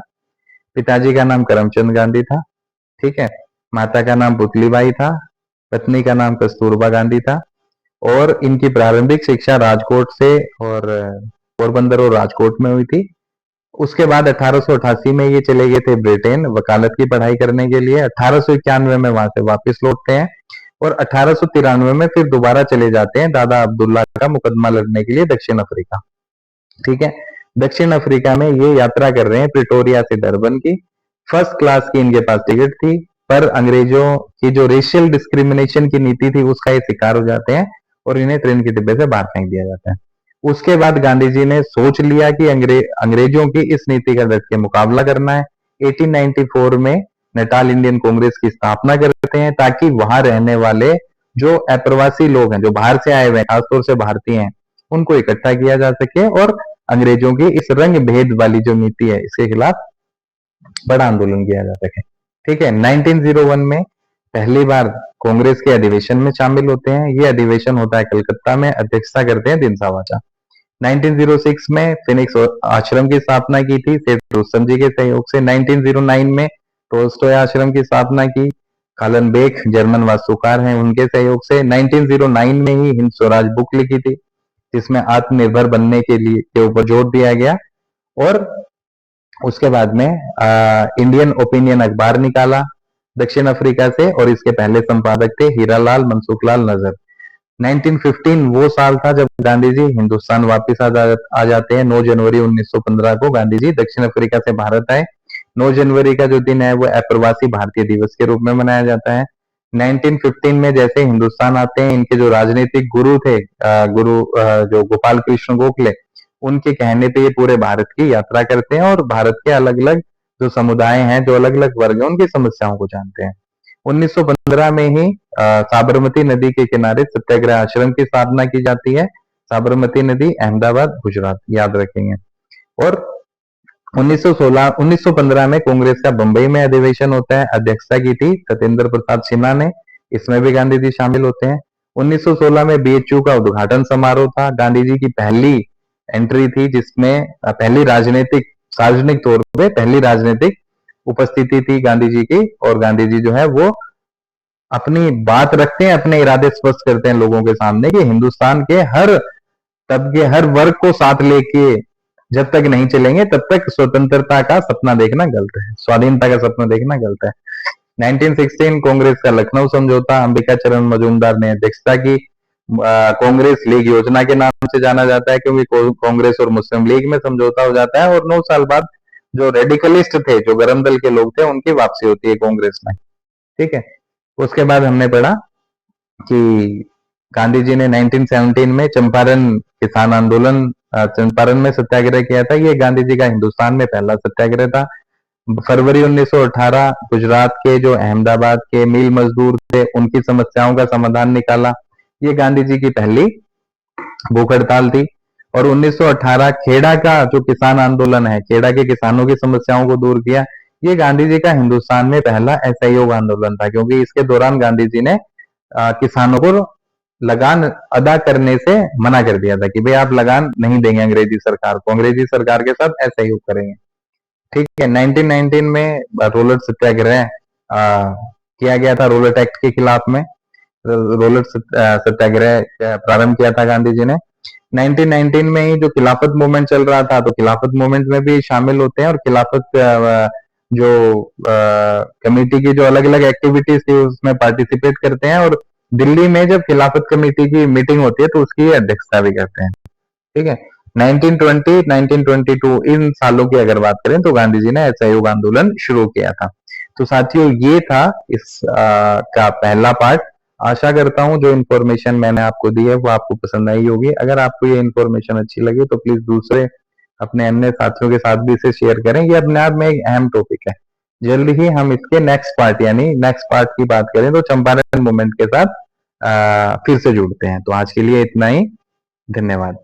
[SPEAKER 1] पिताजी का नाम करमचंद गांधी था। ठीक है, माता का नाम पुतलीबाई था, पत्नी का नाम कस्तूरबा गांधी था, और इनकी प्रारंभिक शिक्षा राजकोट से और पोरबंदर और राजकोट में हुई थी। उसके बाद 1888 में ये चले गए थे ब्रिटेन वकालत की पढ़ाई करने के लिए। 1891 में वहां से वापस लौटते हैं और 1893 में फिर दोबारा चले जाते हैं दादा अब्दुल्ला का मुकदमा लड़ने के लिए दक्षिण अफ्रीका। ठीक है, दक्षिण अफ्रीका में ये यात्रा कर रहे हैं प्रिटोरिया से डरबन की। फर्स्ट क्लास की इनके पास टिकट थी, पर अंग्रेजों की जो रेशियल डिस्क्रिमिनेशन की नीति थी उसका ये शिकार हो जाते हैं और इन्हें ट्रेन के डिब्बे से बाहर फेंक दिया जाता है। उसके बाद गांधी जी ने सोच लिया कि अंग्रेजों की इस नीति का डट के मुकाबला करना है। 1894 में नेटाल इंडियन कांग्रेस की स्थापना करते हैं ताकि वहां रहने वाले जो अप्रवासी लोग हैं, जो बाहर से आए हुए हैं, खासतौर से भारतीय हैं, उनको इकट्ठा किया जा सके और अंग्रेजों की इस रंग भेद वाली जो नीति है इसके खिलाफ बड़ा आंदोलन किया जा सके। ठीक है, 1901 में पहली बार कांग्रेस के अधिवेशन में शामिल होते हैं। ये अधिवेशन होता है कलकत्ता में, अध्यक्षता करते हैं दिनसा वाचा। 1906 में फिनिक्स आश्रम की स्थापना की थी सेठ रुस्तम जी के सहयोग से। 1909 में टोल्स्टॉय आश्रम की स्थापना की, कालन बेक जर्मन वास्तुकार हैं, उनके सहयोग से। 1909 में ही हिंद स्वराज बुक लिखी थी जिसमें आत्मनिर्भर बनने के ऊपर जोर दिया गया। और उसके बाद में इंडियन ओपिनियन अखबार निकाला दक्षिण अफ्रीका से, और इसके पहले संपादक थे हीरालाल मनसुखलाल नजर। 1915 वो साल था जब गांधी जी हिंदुस्तान वापस आ जाते हैं। 9 जनवरी 1915 को गांधी जी दक्षिण अफ्रीका से भारत आए। 9 जनवरी का जो दिन है वो अप्रवासी भारतीय दिवस के रूप में मनाया जाता है। 1915 में जैसे हिंदुस्तान आते हैं, इनके जो राजनीतिक गुरु थे, जो गोपाल कृष्ण गोखले, उनके कहने पे ये पूरे भारत की यात्रा करते हैं और भारत के अलग अलग जो समुदाय हैं, जो अलग अलग वर्ग हैं, उनकी समस्याओं को जानते हैं। 1915 में ही साबरमती नदी के किनारे सत्याग्रह आश्रम की स्थापना की जाती है। साबरमती नदी अहमदाबाद गुजरात, याद रखेंगे। और 1915 में कांग्रेस का बंबई में अधिवेशन होता है, अध्यक्षता की थी सत्येंद्र प्रसाद सिन्हा ने, इसमें भी गांधी जी शामिल होते हैं। 1916 में बीएचयू का उद्घाटन समारोह था, गांधी जी की पहली एंट्री थी जिसमें पहली राजनीतिक, सार्वजनिक तौर पे पहली राजनीतिक उपस्थिति थी गांधी जी की। और गांधी जी जो है वो अपनी बात रखते हैं, अपने इरादे स्पष्ट करते हैं लोगों के सामने कि हिंदुस्तान के हर तबके, हर वर्ग को साथ लेके जब तक नहीं चलेंगे तब तक स्वतंत्रता का सपना देखना गलत है, स्वाधीनता का सपना देखना गलत है। 1916 कांग्रेस का लखनऊ समझौता, अंबिका चरण मजूमदार ने अध्यक्षता की। कांग्रेस लीग योजना के नाम से जाना जाता है, क्योंकि कांग्रेस और मुस्लिम लीग में समझौता हो जाता है और 9 साल बाद जो रेडिकलिस्ट थे, जो गरम दल के लोग थे, उनकी वापसी होती है कांग्रेस में। ठीक है। उसके बाद हमने पढ़ा कि गांधी जी ने 1917 में चंपारण किसान आंदोलन, चंपारण में सत्याग्रह किया था। ये गांधी जी का हिंदुस्तान में पहला सत्याग्रह था। फरवरी 1918 गुजरात के जो अहमदाबाद के मिल मजदूर थे, उनकी समस्याओं का समाधान निकाला। ये गांधी जी की पहली भूख हड़ताल थी। और 1918 खेड़ा का जो किसान आंदोलन है, खेड़ा के किसानों की समस्याओं को दूर किया। ये गांधी जी का हिंदुस्तान में पहला असहयोग आंदोलन था, क्योंकि इसके दौरान गांधी जी ने किसानों को लगान अदा करने से मना कर दिया था कि भाई आप लगान नहीं देंगे अंग्रेजी सरकार को, अंग्रेजी सरकार के साथ असहयोग करेंगे। ठीक है। 1919 में रोलर सत्याग्रह किया गया था, रोलर एक्ट के खिलाफ में रोलर सत्याग्रह प्रारंभ किया था गांधी जी ने। 1919 में ही जो खिलाफत मूवमेंट चल रहा था, तो खिलाफत मूवमेंट में भी शामिल होते हैं और खिलाफत जो कमेटी की जो अलग अलग एक्टिविटीज थी उसमें पार्टिसिपेट करते हैं, और दिल्ली में जब खिलाफत कमेटी की मीटिंग होती है तो उसकी अध्यक्षता भी करते हैं। ठीक है। 1920, 1922 इन सालों की अगर बात करें तो गांधी जी ने असहयोग आंदोलन शुरू किया था। तो साथियों, ये था इस का पहला पार्ट। आशा करता हूं जो इन्फॉर्मेशन मैंने आपको दी है वो आपको पसंद आई होगी। अगर आपको ये इन्फॉर्मेशन अच्छी लगी तो प्लीज दूसरे अपने अन्य साथियों के साथ भी इसे शेयर करें। ये अपने आप में एक अहम टॉपिक है। जल्द ही हम इसके नेक्स्ट पार्ट यानी नेक्स्ट पार्ट की बात करें तो चंपारण मूवमेंट के साथ फिर से जुड़ते हैं। तो आज के लिए इतना ही। धन्यवाद।